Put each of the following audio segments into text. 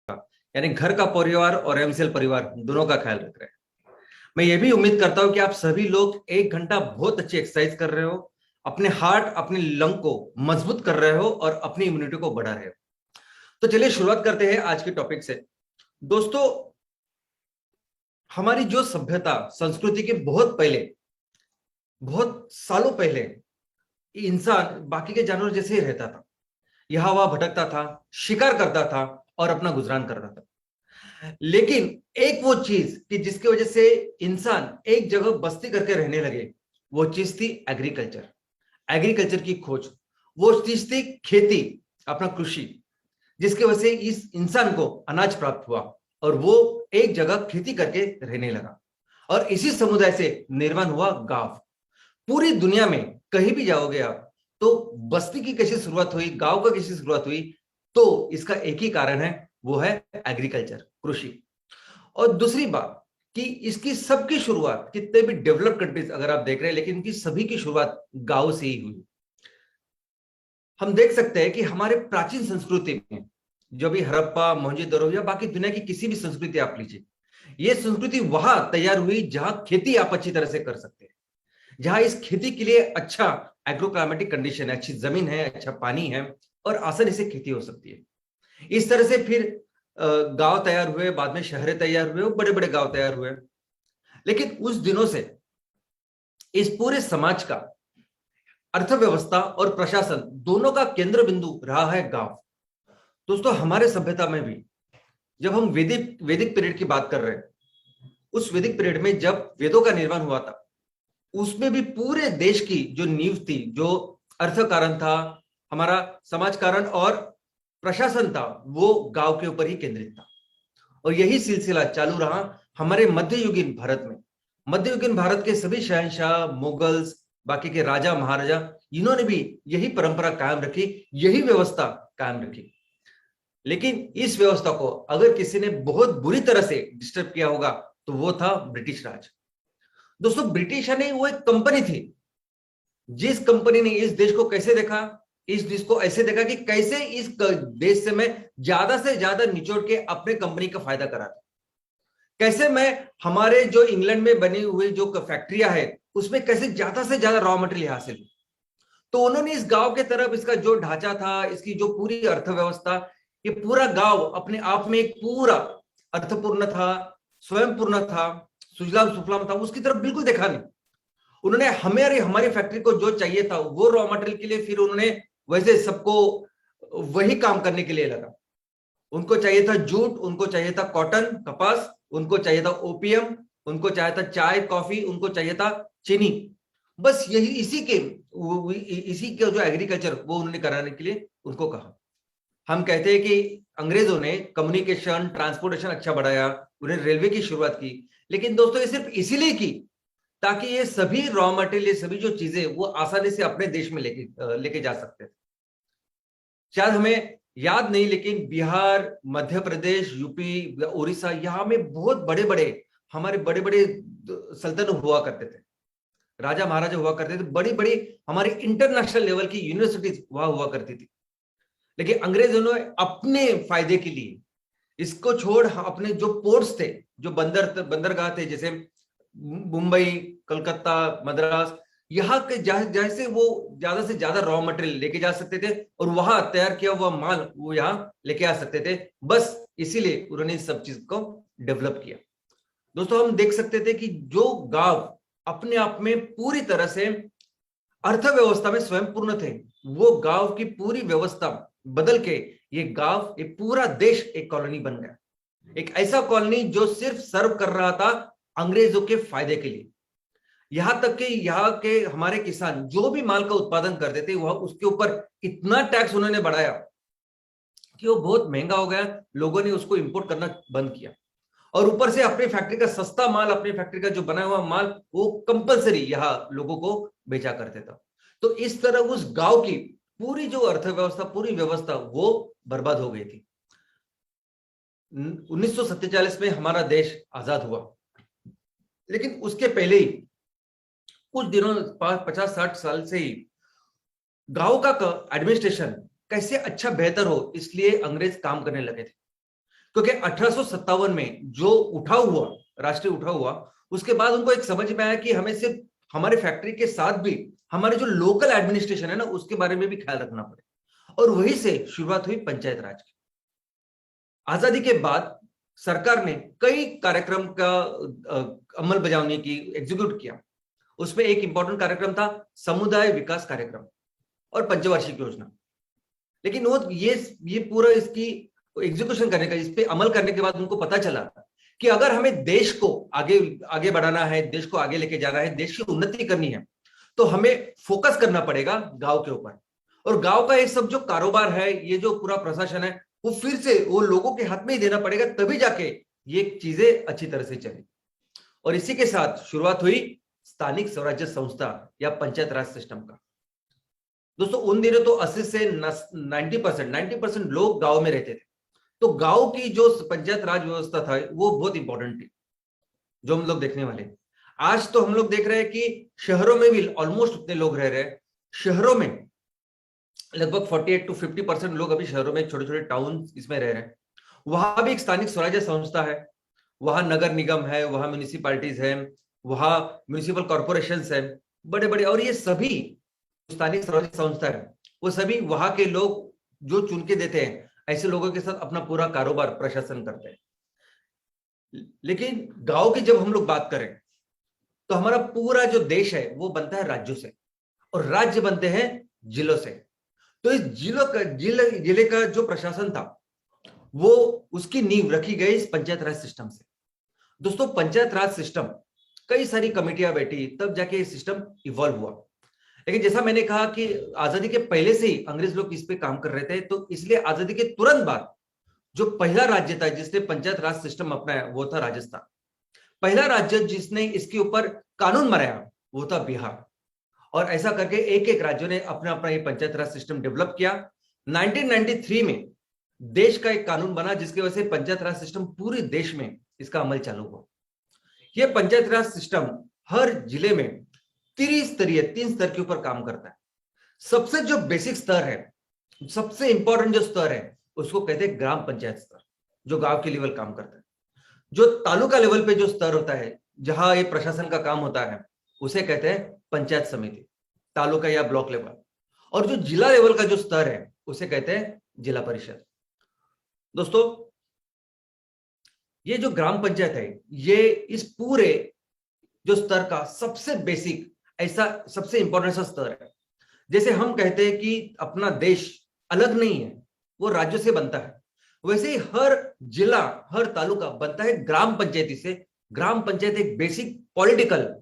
यानी घर का परिवार और एमसीएल परिवार दोनों का ख्याल रख रहे हैं। मैं ये भी उम्मीद करता हूं कि आप सभी लोग 1 घंटा बहुत अच्छी एक्सरसाइज कर रहे हो, अपने हार्ट अपने लंग को मजबूत कर रहे हो और अपनी इम्यूनिटी को बढ़ा रहे हो। तो चलिए शुरुआत करते हैं आज के टॉपिक से। दोस्तों, हमारी जो सभ्यता संस्कृति के बहुत पहले, बहुत सालों पहले इंसान बाकी के जानवर जैसे ही रहता था, यहाँ वहां भटकता था, शिकार करता था और अपना गुजरान करता था। लेकिन एक वो चीज कि जिसकी वजह से इंसान एक जगह बस्ती करके रहने लगे, वो चीज थी एग्रीकल्चर। एग्रीकल्चर की खोज, वो चीज थी खेती, अपना कृषि, जिसकी वजह से इस इंसान को अनाज प्राप्त हुआ और वो एक जगह खेती करके रहने लगा। और इसी समुदाय से निर्माण हुआ गांव। पूरी दुनिया में कहीं भी जाओगे आप, तो बस्ती की कैसी शुरुआत हुई, गांव का कैसी शुरुआत हुई, तो इसका एक ही कारण है, वो है एग्रीकल्चर, कृषि। और दूसरी बात कि इसकी सबकी शुरुआत, कितने भी डेवलप कंट्रीज अगर आप देख रहे हैं, लेकिन इनकी सभी की शुरुआत गांव से ही हुई। हम देख सकते हैं कि हमारे प्राचीन संस्कृति में, जो भी हड़प्पा, मोहनजोदड़ो या बाकी दुनिया की किसी भी संस्कृति आप लीजिए, ये संस्कृति वहां तैयार हुई जहां खेती आप अच्छी तरह से कर सकते हैं, जहां इस खेती के लिए अच्छा एग्रोक्लाइमेटिक कंडीशन है, अच्छी जमीन है, अच्छा पानी है और आसानी से खेती हो सकती है। इस तरह से फिर गांव तैयार हुए, बाद में शहरें तैयार हुए, बड़े बड़े गांव तैयार हुए। लेकिन उस दिनों से इस पूरे समाज का अर्थव्यवस्था और प्रशासन दोनों का केंद्र बिंदु रहा है गांव। दोस्तों, हमारे सभ्यता में भी जब हम वैदिक वैदिक पीरियड की बात कर रहे हैं, उस वैदिक पीरियड में जब वेदों का निर्माण हुआ था, उसमें भी पूरे देश की जो नींव थी, जो अर्थ कारण था, हमारा समाज कारण और प्रशासन था, वो गांव के ऊपर ही केंद्रित था। और यही सिलसिला चालू रहा हमारे मध्ययुगीन भारत में। मध्ययुगीन भारत के सभी शहंशाह, मुगल्स, बाकी के राजा महाराजा, इन्होंने भी यही परंपरा कायम रखी, यही व्यवस्था कायम रखी। लेकिन इस व्यवस्था को अगर किसी ने बहुत बुरी तरह से डिस्टर्ब किया होगा, तो वो था ब्रिटिश राज। दोस्तों, ब्रिटिश ने वो एक कंपनी थी, जिस कंपनी ने इस देश को कैसे देखा, इस देश को ऐसे देखा कि कैसे इस देश से मैं ज्यादा से ज्यादा निचोड़ के अपने कंपनी का फायदा करा, कैसे मैं हमारे जो इंग्लैंड में बनी हुई जो फैक्ट्रियां है, उसमें कैसे ज्यादा से ज्यादा रॉ मटेरियल हासिल। तो उन्होंने इस गांव के तरफ इसका जो ढांचा था, इसकी जो पूरी अर्थव्यवस्था, ये पूरा गांव अपने आप में एक पूरा अर्थपूर्ण था, स्वयंपूर्ण था, सुजलाम सुफलाम था, उसकी तरफ बिल्कुल देखा नहीं। उन्होंने हमारी फैक्ट्री को जो चाहिए था वो रॉ मटेरियल के लिए, फिर उन्होंने वैसे सबको वही काम करने के लिए लगा। उनको चाहिए था जूट, उनको चाहिए था कॉटन, कपास, उनको चाहिए था ओपियम, उनको चाहिए था चाय कॉफी, उनको चाहिए था चीनी। बस यही इसी के जो एग्रीकल्चर वो उन्होंने कराने के लिए उनको कहा। हम कहते हैं कि अंग्रेजों ने कम्युनिकेशन, ट्रांसपोर्टेशन अच्छा बढ़ाया, उन्हें रेलवे की शुरुआत की। लेकिन दोस्तों, ये सिर्फ इसीलिए की ताकि ये सभी रॉ मटेरियल, ये सभी जो चीजें वो आसानी से अपने देश में लेके जा सकते थे। शायद हमें याद नहीं, लेकिन बिहार, मध्य प्रदेश, यूपी, उड़ीसा, यहाँ में बहुत बड़े बड़े हमारे बड़े बड़े सल्तनत हुआ करते थे, राजा महाराजा हुआ करते थे, बड़ी बड़ी हमारी इंटरनेशनल लेवल की यूनिवर्सिटीज वहां हुआ करती थी। लेकिन अंग्रेजों ने अपने फायदे के लिए इसको छोड़ अपने जो पोर्ट्स थे, जो बंदरगाह थे, जैसे मुंबई, कलकत्ता, मद्रास, यहाँ के जैसे वो ज्यादा से ज्यादा रॉ मटेरियल लेके जा सकते थे और वहां तैयार किया हुआ माल वो यहाँ लेके आ सकते थे। बस इसीलिए उन्होंने इस सब चीज को डेवलप किया। दोस्तों, हम देख सकते थे कि जो गांव अपने आप में पूरी तरह से अर्थव्यवस्था में स्वयंपूर्ण थे, वो गांव की पूरी व्यवस्था बदल के ये गांव, एक पूरा देश एक कॉलोनी बन गया। एक ऐसा कॉलोनी जो सिर्फ सर्व कर रहा था अंग्रेजों के फायदे के लिए। यहां तक कि यहाँ के हमारे किसान जो भी माल का उत्पादन करते थे, वह उसके ऊपर इतना टैक्स उन्होंने बढ़ाया कि वो बहुत महंगा हो गया। लोगों ने उसको इंपोर्ट करना बंद किया और ऊपर से अपनी फैक्ट्री का सस्ता माल, अपनी फैक्ट्री का जो बना हुआ माल, वो कंपलसरी यहाँ लोगों को बेचा करते था। तो इस तरह उस गांव की पूरी जो अर्थव्यवस्था, पूरी व्यवस्था वो बर्बाद हो गई थी। 1947 में हमारा देश आजाद हुआ, लेकिन उसके पहले ही कुछ दिनों, 50-60 साल से ही गांव का एडमिनिस्ट्रेशन कैसे अच्छा बेहतर हो, इसलिए अंग्रेज काम करने लगे थे। क्योंकि 1857 में जो उठाव हुआ, राष्ट्रीय उठाव हुआ, उसके बाद उनको एक समझ में आया कि हमें सिर्फ हमारे फैक्ट्री के साथ भी हमारे जो लोकल एडमिनिस्ट्रेशन है ना, उसके बारे में भी ख्याल रखना पड़े। और वहीं से शुरुआत हुई पंचायत राज की। आजादी के बाद सरकार ने कई कार्यक्रम का अमल बजावनी की, एग्जीक्यूट किया। उसमें एक इंपॉर्टेंट कार्यक्रम था समुदाय विकास कार्यक्रम और पंचवार्षिक योजना। लेकिन वो ये पूरा इसकी एग्जीक्यूशन करने का, इस पे अमल करने के बाद उनको पता चला कि अगर हमें देश को आगे आगे बढ़ाना है, देश को आगे लेके जाना है, देश की उन्नति करनी है, तो हमें फोकस करना पड़ेगा गांव के ऊपर। और गांव का ये सब जो कारोबार है, ये जो पूरा प्रशासन है, वो फिर से वो लोगों के हाथ में ही देना पड़ेगा, तभी जाके ये चीजें अच्छी तरह से चली। और इसी के साथ शुरुआत हुई स्थानिक स्वराज्य संस्था या पंचायत राज सिस्टम का। दोस्तों उन दिनों तो 80 से 90% लोग गांव में रहते थे। तो गांव की जो पंचायत राज व्यवस्था था वो बहुत इंपॉर्टेंट थी, जो हम लोग देखने वाले। आज तो हम लोग देख रहे हैं कि शहरों में भी ऑलमोस्ट उतने लोग रह रहे हैं। शहरों में लगभग 48 to 50% लोग अभी शहरों में, छोटे छोटे टाउन इसमें रह रहे हैं। वहां भी एक स्थानिक स्वराज्य संस्था है, वहां नगर निगम है, वहां म्यूनिसिपैलिटीज है, वहां म्यूनिसिपल कॉर्पोरेशन है, बड़े बड़े। और ये सभी स्थानिक स्वराज्य संस्था है, वो सभी वहां के लोग जो चुन के देते हैं, ऐसे लोगों के साथ अपना पूरा कारोबार प्रशासन करते हैं। लेकिन गांव की जब हम लोग बात करें, तो हमारा पूरा जो देश है वो बनता है राज्यों से, और राज्य बनते हैं जिलों से। तो इस जिले का जो प्रशासन था, वो उसकी नींव रखी गई इस पंचायत राज सिस्टम से। दोस्तों पंचायत राज सिस्टम, कई सारी कमेटियां बैठी, तब जाके ये सिस्टम इवॉल्व हुआ। लेकिन जैसा मैंने कहा कि आजादी के पहले से ही अंग्रेज लोग इस पे काम कर रहे थे, तो इसलिए आजादी के तुरंत बाद जो पहला राज्य था जिसने पंचायत राज सिस्टम अपनाया, वो था राजस्थान। पहला राज्य जिसने इसके ऊपर कानून बनाया वो था बिहार। और ऐसा करके एक एक राज्यों ने अपना अपना ये पंचायत राज सिस्टम डेवलप किया। 1993 में देश का एक कानून बना, जिसकी वजह से पंचायत राज सिस्टम पूरे देश में इसका अमल चालू हुआ। यह पंचायत राज सिस्टम हर जिले में त्रिस्तरीय, 3 स्तर के ऊपर काम करता है। सबसे जो बेसिक स्तर है, सबसे इंपॉर्टेंट जो स्तर है, उसको कहते हैं ग्राम पंचायत स्तर, जो गांव के लेवल काम करता है। जो तालुका लेवल पे जो स्तर होता है, जहां ये प्रशासन का काम होता है, उसे कहते हैं पंचायत समिति, तालुका या ब्लॉक लेवल। और जो जिला लेवल का जो स्तर है, उसे कहते हैं जिला परिषद। दोस्तों ये जो ग्राम पंचायत है, ये इस पूरे जो स्तर का सबसे बेसिक, ऐसा सबसे इंपॉर्टेंट सा स्तर है। जैसे हम कहते हैं कि अपना देश अलग नहीं है, वो राज्यों से बनता है, वैसे ही हर जिला, हर तालुका बनता है ग्राम पंचायती से। ग्राम पंचायत एक बेसिक पॉलिटिकल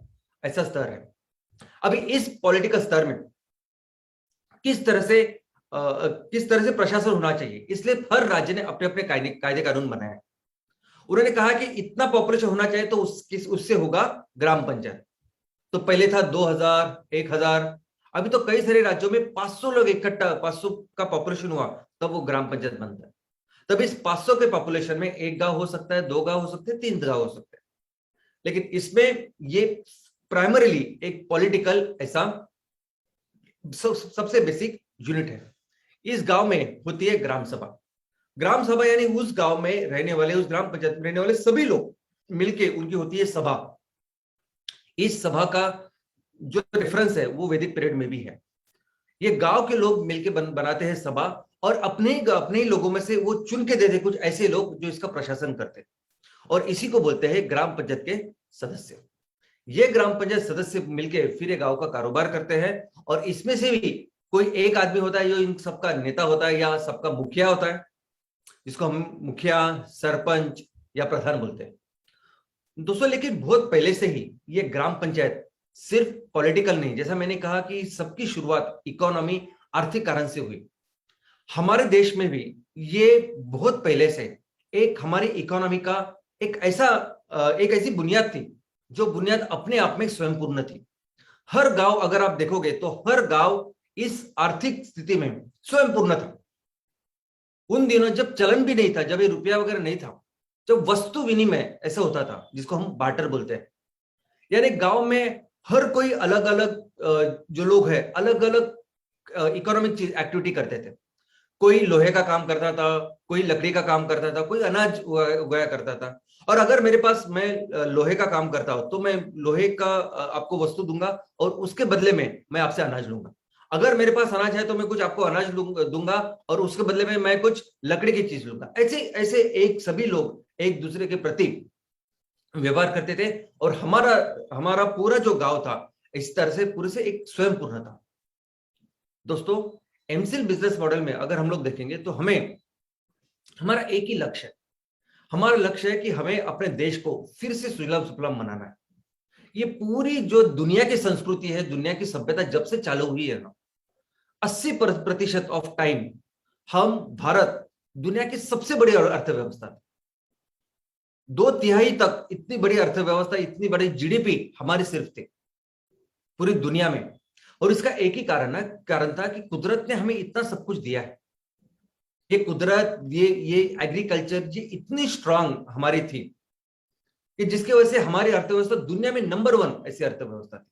ऐसा स्तर है। अभी इस पॉलिटिकल स्तर में किस तरह से प्रशासन होना चाहिए, इसलिए हर राज्य ने अपने अपने कायदे कानून बनाए। उन्होंने कहा कि इतना पॉपुलेशन होना चाहिए तो उससे होगा ग्राम पंचायत। तो पहले था 2000, 1000, अभी तो कई सारे राज्यों में 500 लोग इकट्ठा, 500 का पॉपुलेशन हुआ तब वो ग्राम पंचायत बनता है। तब इस 500 के पॉपुलेशन में एक गांव हो सकता है, 2 गांव हो सकते हैं, 3 गांव हो सकते हैं। लेकिन इसमें ये प्राइमरीली एक पॉलिटिकल ऐसा सबसे बेसिक यूनिट है। इस गांव में होती है ग्राम सभा। ग्राम सभा यानी उस गांव में रहने वाले, उस ग्राम पंचायत में रहने वाले सभी लोग मिलके उनकी होती है सभा। इस सभा का जो रेफरेंस है वो वैदिक पीरियड में भी है। ये गांव के लोग मिलके बनाते हैं सभा, और अपने ही लोगों में से वो चुन के देते कुछ ऐसे लोग जो इसका प्रशासन करते हैं, और इसी को बोलते हैं ग्राम पंचायत के सदस्य। ये ग्राम पंचायत सदस्य मिलके फिर ये गांव का कारोबार करते हैं, और इसमें से भी कोई एक आदमी होता है जो इन सबका नेता होता है या सबका मुखिया होता है, जिसको हम मुखिया, सरपंच या प्रधान बोलते हैं। दोस्तों लेकिन बहुत पहले से ही ये ग्राम पंचायत सिर्फ पॉलिटिकल नहीं, जैसा मैंने कहा कि सबकी शुरुआत इकोनॉमी, आर्थिक कारण से हुई। हमारे देश में भी ये बहुत पहले से एक हमारी इकोनॉमी का एक ऐसी बुनियाद थी, जो बुनियाद अपने आप में स्वयंपूर्ण थी। हर गांव अगर आप देखोगे तो हर गांव इस आर्थिक स्थिति में स्वयंपूर्ण था। उन दिनों जब चलन भी नहीं था, जब ये रुपया वगैरह नहीं था, जब वस्तु विनिमय ऐसा होता था जिसको हम बार्टर बोलते हैं, यानी गांव में हर कोई अलग अलग जो लोग हैं अलग अलग इकोनॉमिक एक्टिविटी करते थे। कोई लोहे का काम करता था, कोई लकड़ी का काम करता था, कोई अनाज उगाया करता था। और अगर मेरे पास मैं लोहे का काम करता हूं तो मैं लोहे का आपको वस्तु दूंगा और उसके बदले में मैं आपसे अनाज लूंगा। अगर मेरे पास अनाज है तो मैं कुछ आपको अनाज दूंगा और उसके बदले में मैं कुछ लकड़ी की चीज लूंगा। ऐसे ऐसे एक सभी लोग एक दूसरे के प्रति व्यवहार करते थे और हमारा हमारा पूरा जो गांव था इस तरह से पूरे से एक स्वयं पूर्ण था। दोस्तों, एमसीएल बिजनेस मॉडल में अगर हम लोग देखेंगे तो हमें हमारा एक ही लक्ष्य है। हमारा लक्ष्य है कि हमें अपने देश को फिर से सुजलाम सुफलाम बनाना है। ये पूरी जो दुनिया की संस्कृति है, दुनिया की सभ्यता जब से चालू हुई है ना, 80% ऑफ टाइम हम भारत दुनिया की सबसे बड़ी अर्थव्यवस्था थी। 2/3 तक इतनी बड़ी अर्थव्यवस्था, इतनी बड़ी जीडीपी हमारी सिर्फ थी पूरी दुनिया में। और इसका एक ही कारण था कि कुदरत ने हमें इतना सब कुछ दिया है। ये कुदरत, ये एग्रीकल्चर, ये इतनी स्ट्रांग हमारी थी कि जिसकी वजह से हमारी अर्थव्यवस्था दुनिया में नंबर 1 ऐसी अर्थव्यवस्था थी।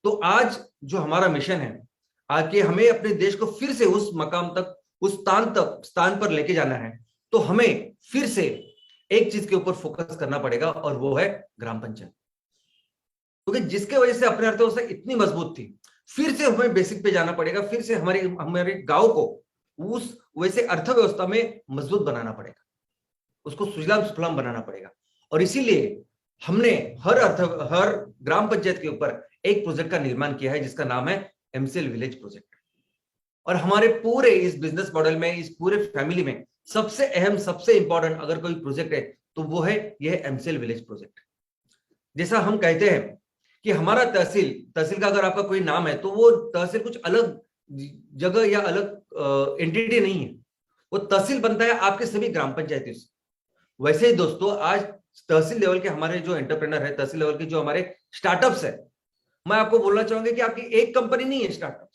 तो आज जो हमारा मिशन है, आके हमें अपने देश को फिर से उस मकाम तक, उस स्थान पर लेके जाना है, तो हमें फिर से एक चीज के ऊपर फोकस करना पड़ेगा और वो है ग्राम पंचायत। क्योंकि जिसके वजह से अपनी अर्थव्यवस्था इतनी मजबूत थी, फिर से हमें बेसिक पे जाना पड़ेगा, फिर से हमारे गांव को उस वैसे अर्थव्यवस्था में मजबूत बनाना पड़ेगा, उसको सुजलाम सुफलाम बनाना पड़ेगा। और इसीलिए हमने हर ग्राम पंचायत के ऊपर एक प्रोजेक्ट का निर्माण किया है जिसका नाम है एमसीएल विलेज प्रोजेक्ट। और हमारे पूरे इस बिजनेस मॉडल में, इस पूरे फैमिली में सबसे अहम, सबसे इंपॉर्टेंट अगर कोई प्रोजेक्ट है तो वो है यह एमसीएल विलेज प्रोजेक्ट। जैसा हम कहते हैं कि हमारा तहसील का अगर आपका कोई नाम है तो वो तहसील कुछ अलग जगह या अलग एंटिटी नहीं है, वो तहसील बनता है आपके सभी ग्राम पंचायतों से। वैसे ही दोस्तों, आज तहसील लेवल के हमारे जो एंटरप्रेनर है, तहसील लेवल के जो हमारे स्टार्टअप्स है, मैं आपको बोलना चाहूंगा कि आपकी एक कंपनी नहीं है स्टार्टअप।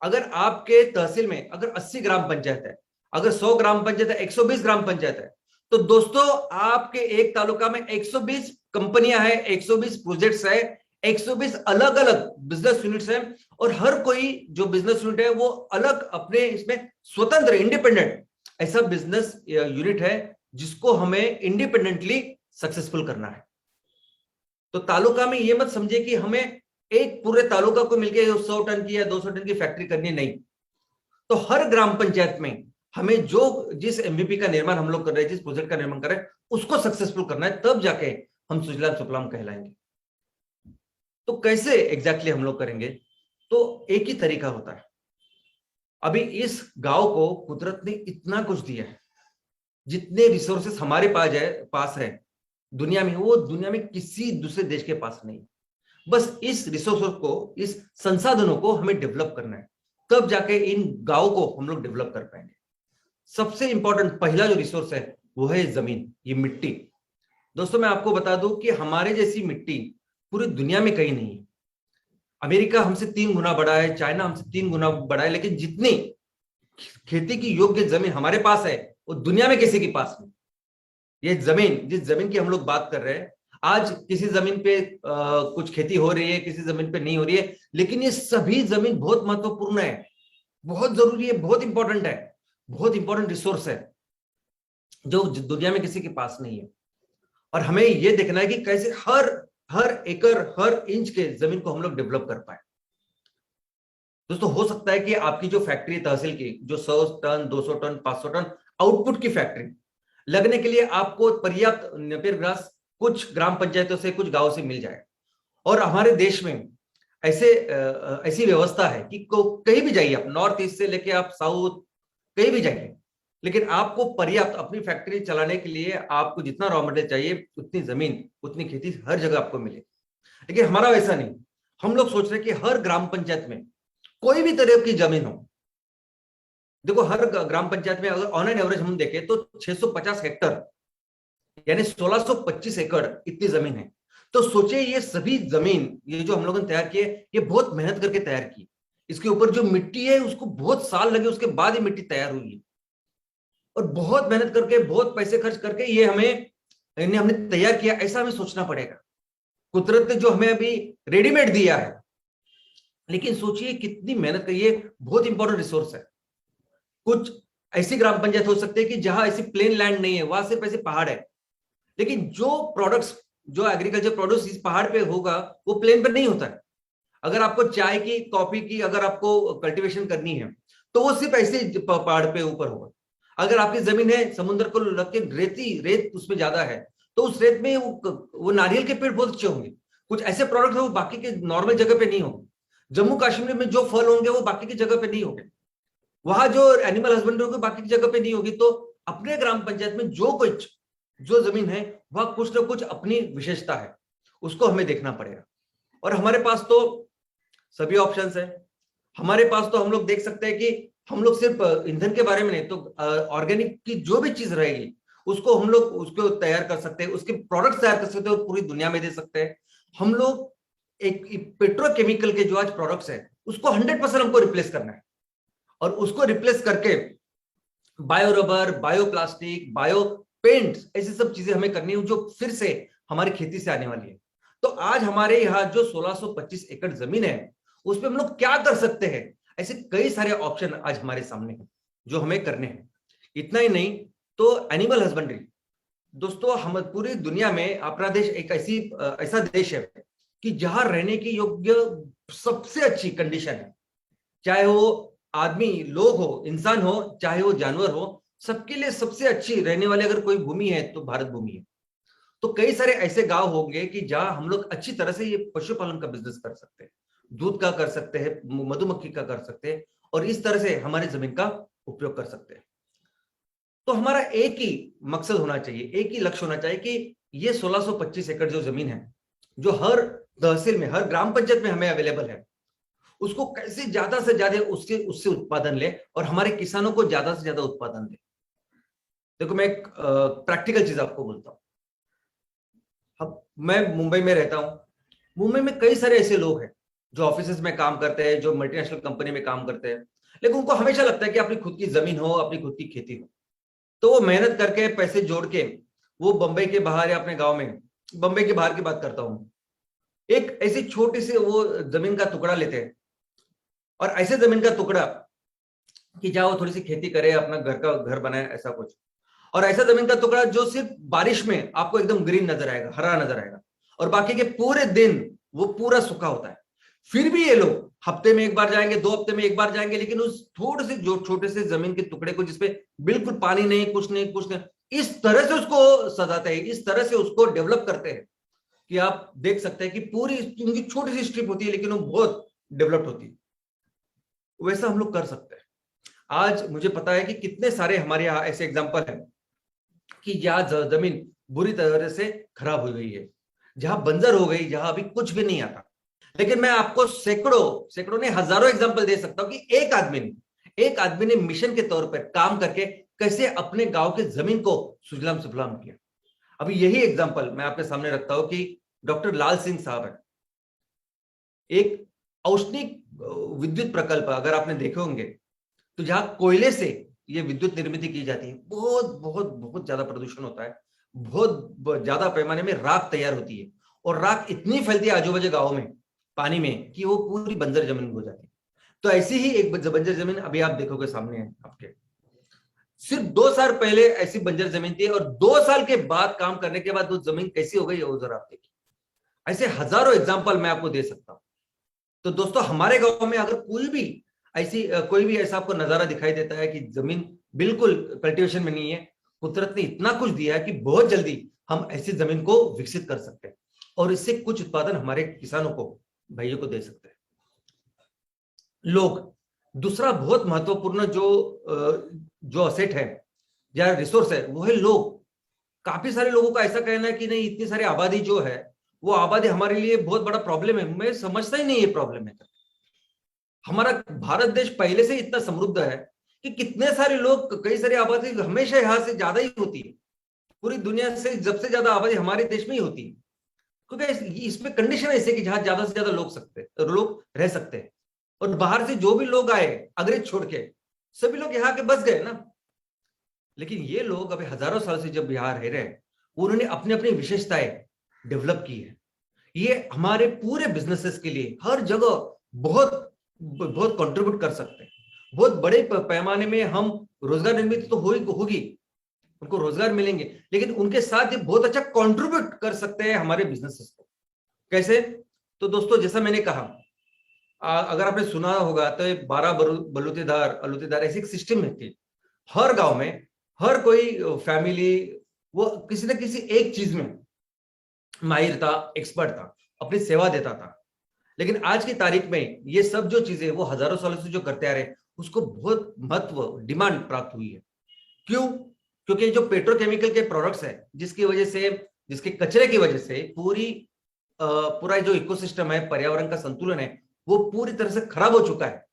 अगर आपके तहसील में अगर 80 ग्राम पंचायत है, अगर 100 ग्राम पंचायत है, 120 ग्राम पंचायत है, तो दोस्तों आपके एक तालुका में 120 कंपनियां हैं, 120 प्रोजेक्ट्स है, 120 अलग अलग बिजनेस यूनिट्स हैं। और हर कोई जो बिजनेस यूनिट है वो अलग अपने इसमें स्वतंत्र, इंडिपेंडेंट ऐसा बिजनेस यूनिट है जिसको हमें इंडिपेंडेंटली सक्सेसफुल करना है। तो तालुका में ये मत समझे कि हमें एक पूरे तालुका को मिलकर 100 टन की या 200 टन की फैक्ट्री करनी, नहीं। तो हर ग्राम पंचायत में हमें जिस एमवीपी का निर्माण हम लोग कर रहे हैं, जिस प्रोजेक्ट का निर्माण कर रहे हैं, उसको सक्सेसफुल करना है, तब जाके हम सुजलाम सुफलाम कहलाएंगे। तो कैसे एग्जैक्टली हम लोग करेंगे? तो एक ही तरीका होता है। अभी इस गांव को कुदरत ने इतना कुछ दिया है, जितने रिसोर्सेस हमारे पास है दुनिया में, वो दुनिया में किसी दूसरे देश के पास नहीं। बस इस रिसोर्स को, इस संसाधनों को हमें डेवलप करना है, तब जाके इन गांव को हम लोग डेवलप कर पाएंगे। सबसे इंपॉर्टेंट पहला जो रिसोर्स है वो है जमीन, ये मिट्टी। दोस्तों, मैं आपको बता दूं कि हमारे जैसी मिट्टी पूरी दुनिया में कहीं नहीं है। अमेरिका हमसे 3 गुना बड़ा है, चाइना हमसे 3 गुना बड़ा है, लेकिन जितनी खेती की योग्य जमीन हमारे पास है वो दुनिया में किसी के पास नहीं। ये जमीन, जिस जमीन की हम लोग बात कर रहे हैं, आज किसी जमीन पे कुछ खेती हो रही है, किसी जमीन पे नहीं हो रही है, लेकिन ये सभी जमीन बहुत महत्वपूर्ण है, बहुत जरूरी है, बहुत इंपॉर्टेंट है, बहुत इंपॉर्टेंट रिसोर्स है जो दुनिया में किसी के पास नहीं है। और हमें यह देखना है कि कैसे हर एकड़, हर इंच के जमीन को हम लोग डेवलप कर पाए। दोस्तों, हो सकता है कि आपकी जो फैक्ट्री तहसील की, जो 100 टन, 200 टन, 500 टन आउटपुट की फैक्ट्री लगने के लिए आपको पर्याप्त नेपियर ग्रास कुछ ग्राम पंचायतों से, कुछ गांव से मिल जाए। और हमारे देश में ऐसी व्यवस्था है कि कहीं भी जाइए आप, नॉर्थ ईस्ट से लेके आप साउथ, कहीं भी जाइए, लेकिन आपको पर्याप्त अपनी फैक्ट्री चलाने के लिए आपको जितना रॉ मटेरियल चाहिए, उतनी जमीन, उतनी खेती हर जगह आपको मिले। लेकिन हमारा वैसा नहीं। हम लोग सोच रहे हैं कि हर ग्राम पंचायत में कोई भी तरह की जमीन हो। देखो, हर ग्राम पंचायत में अगर ऑन एन एवरेज हम देखें तो 650 हेक्टर यानी 1625 एकड़ इतनी जमीन है। तो सोचिए, ये सभी जमीन, ये जो हम लोगों ने तैयार की है, ये बहुत मेहनत करके तैयार की। इसके ऊपर जो मिट्टी है उसको बहुत साल लगे, उसके बाद ही मिट्टी तैयार हुई है। और बहुत मेहनत करके, बहुत पैसे खर्च करके ये हमने तैयार किया, ऐसा हमें सोचना पड़ेगा। कुदरत ने जो हमें अभी रेडीमेड दिया है, लेकिन सोचिए कितनी मेहनत करिए, बहुत इंपॉर्टेंट रिसोर्स है। कुछ ऐसी ग्राम पंचायत हो सकती है कि जहां ऐसी प्लेन लैंड नहीं है, वहां सिर्फ ऐसे पहाड़ है, लेकिन जो प्रोडक्ट्स, जो एग्रीकल्चर प्रोड्यूस इस पहाड़ पे होगा वो प्लेन पे नहीं होता है। अगर आपको चाय की, कॉफी की अगर आपको कल्टीवेशन करनी है तो वो सिर्फ ऐसे पहाड़ पे ऊपर होगा। अगर आपकी जमीन है समुद्र को लग के रेत उसमें ज्यादा है, तो उस रेत में वो नारियल के पेड़ बहुत अच्छे होंगे। कुछ ऐसे प्रोडक्ट है वो बाकी के नॉर्मल जगह पे नहीं होंगे। जम्मू कश्मीर में जो फल होंगे वो बाकी की जगह पे नहीं होंगे। वहां जो एनिमल हस्बेंड्री होगी बाकी की जगह पे नहीं होगी। तो अपने ग्राम पंचायत में जो कुछ, जो जमीन है वह कुछ ना कुछ अपनी विशेषता है, उसको हमें देखना पड़ेगा। और हमारे पास तो सभी ऑप्शंस है। हमारे पास तो हम लोग देख सकते हैं कि हम लोग सिर्फ ईंधन के बारे में नहीं, तो ऑर्गेनिक की जो भी चीज रहेगी उसको हम लोग उसको तैयार कर सकते हैं, उसके प्रोडक्ट्स तैयार कर सकते हैं और पूरी दुनिया में दे सकते हैं। हम लोग एक पेट्रोकेमिकल के जो आज प्रोडक्ट्स है उसको 100% हमको रिप्लेस करना है, और उसको रिप्लेस करके bio rubber, bio plastic, bio paint, ऐसी सब चीजें हमें करनी है जो फिर से हमारी खेती से आने वाली है। तो आज हमारे यहाँ जो 1625 एकड़ जमीन है उसमें हम लोग क्या कर सकते हैं, ऐसे कई सारे ऑप्शन आज हमारे सामने हैं जो हमें करने हैं। इतना ही नहीं, तो एनिमल हस्बेंड्री दोस्तों, हम पूरी दुनिया में अपना देश एक ऐसा देश है कि जहां रहने की योग्य सबसे अच्छी कंडीशन है। चाहे वो आदमी, लोग हो, इंसान हो, चाहे वो जानवर हो, सबके लिए सबसे अच्छी रहने वाली अगर कोई भूमि है तो भारत भूमि है। तो कई सारे ऐसे गांव होंगे कि जहां हम लोग अच्छी तरह से ये पशुपालन का बिजनेस कर सकते हैं, दूध का कर सकते हैं, मधुमक्खी का कर सकते हैं, और इस तरह से हमारी जमीन का उपयोग कर सकते हैं। तो हमारा एक ही मकसद होना चाहिए, एक ही लक्ष्य होना चाहिए कि ये 1625 एकड़ जो जमीन है, जो हर तहसील में, हर ग्राम पंचायत में हमें अवेलेबल है, उसको कैसे ज्यादा से ज्यादा उससे उत्पादन ले और हमारे किसानों को ज्यादा से ज्यादा उत्पादन दे। देखो, मैं एक प्रैक्टिकल चीज आपको बोलता हूँ। अब मैं मुंबई में रहता हूँ। मुंबई में कई सारे ऐसे लोग हैं जो ऑफिसेज में काम करते हैं, जो मल्टीनेशनल कंपनी में काम करते हैं, लेकिन उनको हमेशा लगता है कि अपनी खुद की जमीन हो, अपनी खुद की खेती हो। तो वो मेहनत करके पैसे जोड़ के वो बंबई के बाहर या अपने गांव में, बंबई के बाहर की बात करता हूं, एक ऐसी छोटी सी वो जमीन का टुकड़ा लेते हैं, और ऐसे जमीन का टुकड़ा कि जहां वो थोड़ी सी खेती करे, अपना घर बनाए, ऐसा कुछ। और ऐसा जमीन का टुकड़ा जो सिर्फ बारिश में आपको एकदम ग्रीन नजर आएगा, हरा नजर आएगा, और बाकी के पूरे दिन वो पूरा सूखा होता है। फिर भी ये लोग हफ्ते में एक बार जाएंगे, 2 हफ्ते में एक बार जाएंगे, लेकिन उस थोड़े से जो छोटे से जमीन के टुकड़े को, जिसपे बिल्कुल पानी नहीं, कुछ नहीं, कुछ नहीं, इस तरह से उसको सजाते हैं, इस तरह से उसको डेवलप करते हैं कि आप देख सकते हैं कि पूरी उनकी छोटी सी स्ट्रिप होती है लेकिन वो बहुत डेवलप्ड होती है। वैसा हम लोग कर सकते हैं। आज मुझे पता है कि कितने सारे हमारे यहाँ ऐसे एग्जाम्पल हैं कि जहां जमीन बुरी तरह से खराब हो गई है, जहां बंजर हो गई, जहां अभी कुछ भी नहीं आता। लेकिन मैं आपको सैकड़ों ने हजारों एग्जांपल दे सकता हूं कि एक आदमी ने मिशन के तौर पर काम करके कैसे अपने गांव के जमीन को सुजलाम सुफलाम किया। अभी यही एग्जांपल मैं आपके सामने रखता हूं कि डॉक्टर लाल सिंह साहब है, एक औष्णिक विद्युत प्रकल्प, अगर आपने देखे होंगे, तो जहां कोयले से ये विद्युत निर्मित की जाती है, बहुत बहुत बहुत ज्यादा प्रदूषण होता है, बहुत ज्यादा पैमाने में राख तैयार होती है, और राख इतनी फैलती है आजू बाजू गाँव में पानी में कि वो पूरी बंजर जमीन हो जाती है। तो ऐसी ही एक बंजर जमीन अभी आप देखोगे सामने है आपके। सिर्फ 2 साल पहले ऐसी बंजर जमीन थी, और 2 साल के बाद काम करने के बाद वो जमीन कैसी हो गई है वो जरा आप देखिए। ऐसे हजारों एग्जाम्पल मैं आपको दे सकता हूं। तो दोस्तों, हमारे गांव में अगर कोई भी ऐसा आपको नजारा दिखाई देता है कि जमीन बिल्कुल कल्टीवेशन में नहीं है, कुदरत ने इतना कुछ दिया है कि बहुत जल्दी हम ऐसी जमीन को विकसित कर सकते हैं और इससे कुछ उत्पादन हमारे किसानों को, भाइयों को दे सकते हैं। लोग, दूसरा बहुत महत्वपूर्ण जो असेट है या रिसोर्स है वो है लोग। काफी सारे लोगों का ऐसा कहना है कि नहीं, इतनी सारी आबादी जो है, वो आबादी हमारे लिए बहुत बड़ा प्रॉब्लम है। मैं समझता ही नहीं ये प्रॉब्लम है। हमारा भारत देश पहले से इतना समृद्ध है कि कितने सारे लोग, कई सारी आबादी हमेशा यहाँ से ज्यादा ही होती है। पूरी दुनिया से सबसे ज्यादा आबादी हमारे देश में ही होती है, क्योंकि इसमें कंडीशन ऐसे कि जहां ज्यादा से ज्यादा लोग रह सकते हैं। और बाहर से जो भी लोग आए अंग्रेज छोड़ के, सभी लोग यहाँ के बस गए ना। लेकिन ये लोग अभी हजारों साल से जब यहाँ रह रहे हैं, उन्होंने अपनी अपनी विशेषताएं डेवलप की है। ये हमारे पूरे बिजनेसेस के लिए हर जगह बहुत बहुत कंट्रीब्यूट कर सकते हैं। बहुत बड़े पैमाने में हम रोजगार निर्मित तो होगी, उनको रोजगार मिलेंगे, लेकिन उनके साथ ये बहुत अच्छा कंट्रीब्यूट कर सकते हैं हमारे बिजनेसेस को। कैसे? तो दोस्तों, जैसा मैंने कहा, अगर आपने सुना होगा तो 12 बलूतेदार ऐसी एक सिस्टम है कि हर गांव में हर कोई फैमिली वो किसी न किसी एक चीज में माहिर था, एक्सपर्ट था, अपनी सेवा देता था। लेकिन आज की तारीख में ये सब जो चीजें वो हजारों सालों से जो करते आ रहे हैं, उसको बहुत महत्व, डिमांड प्राप्त हुई है। क्यों? क्योंकि जो पेट्रोकेमिकल के प्रोडक्ट्स है, जिसकी वजह से, जिसके कचरे की वजह से पूरा जो इकोसिस्टम है, पर्यावरण का संतुलन है, वो पूरी तरह से खराब हो चुका है।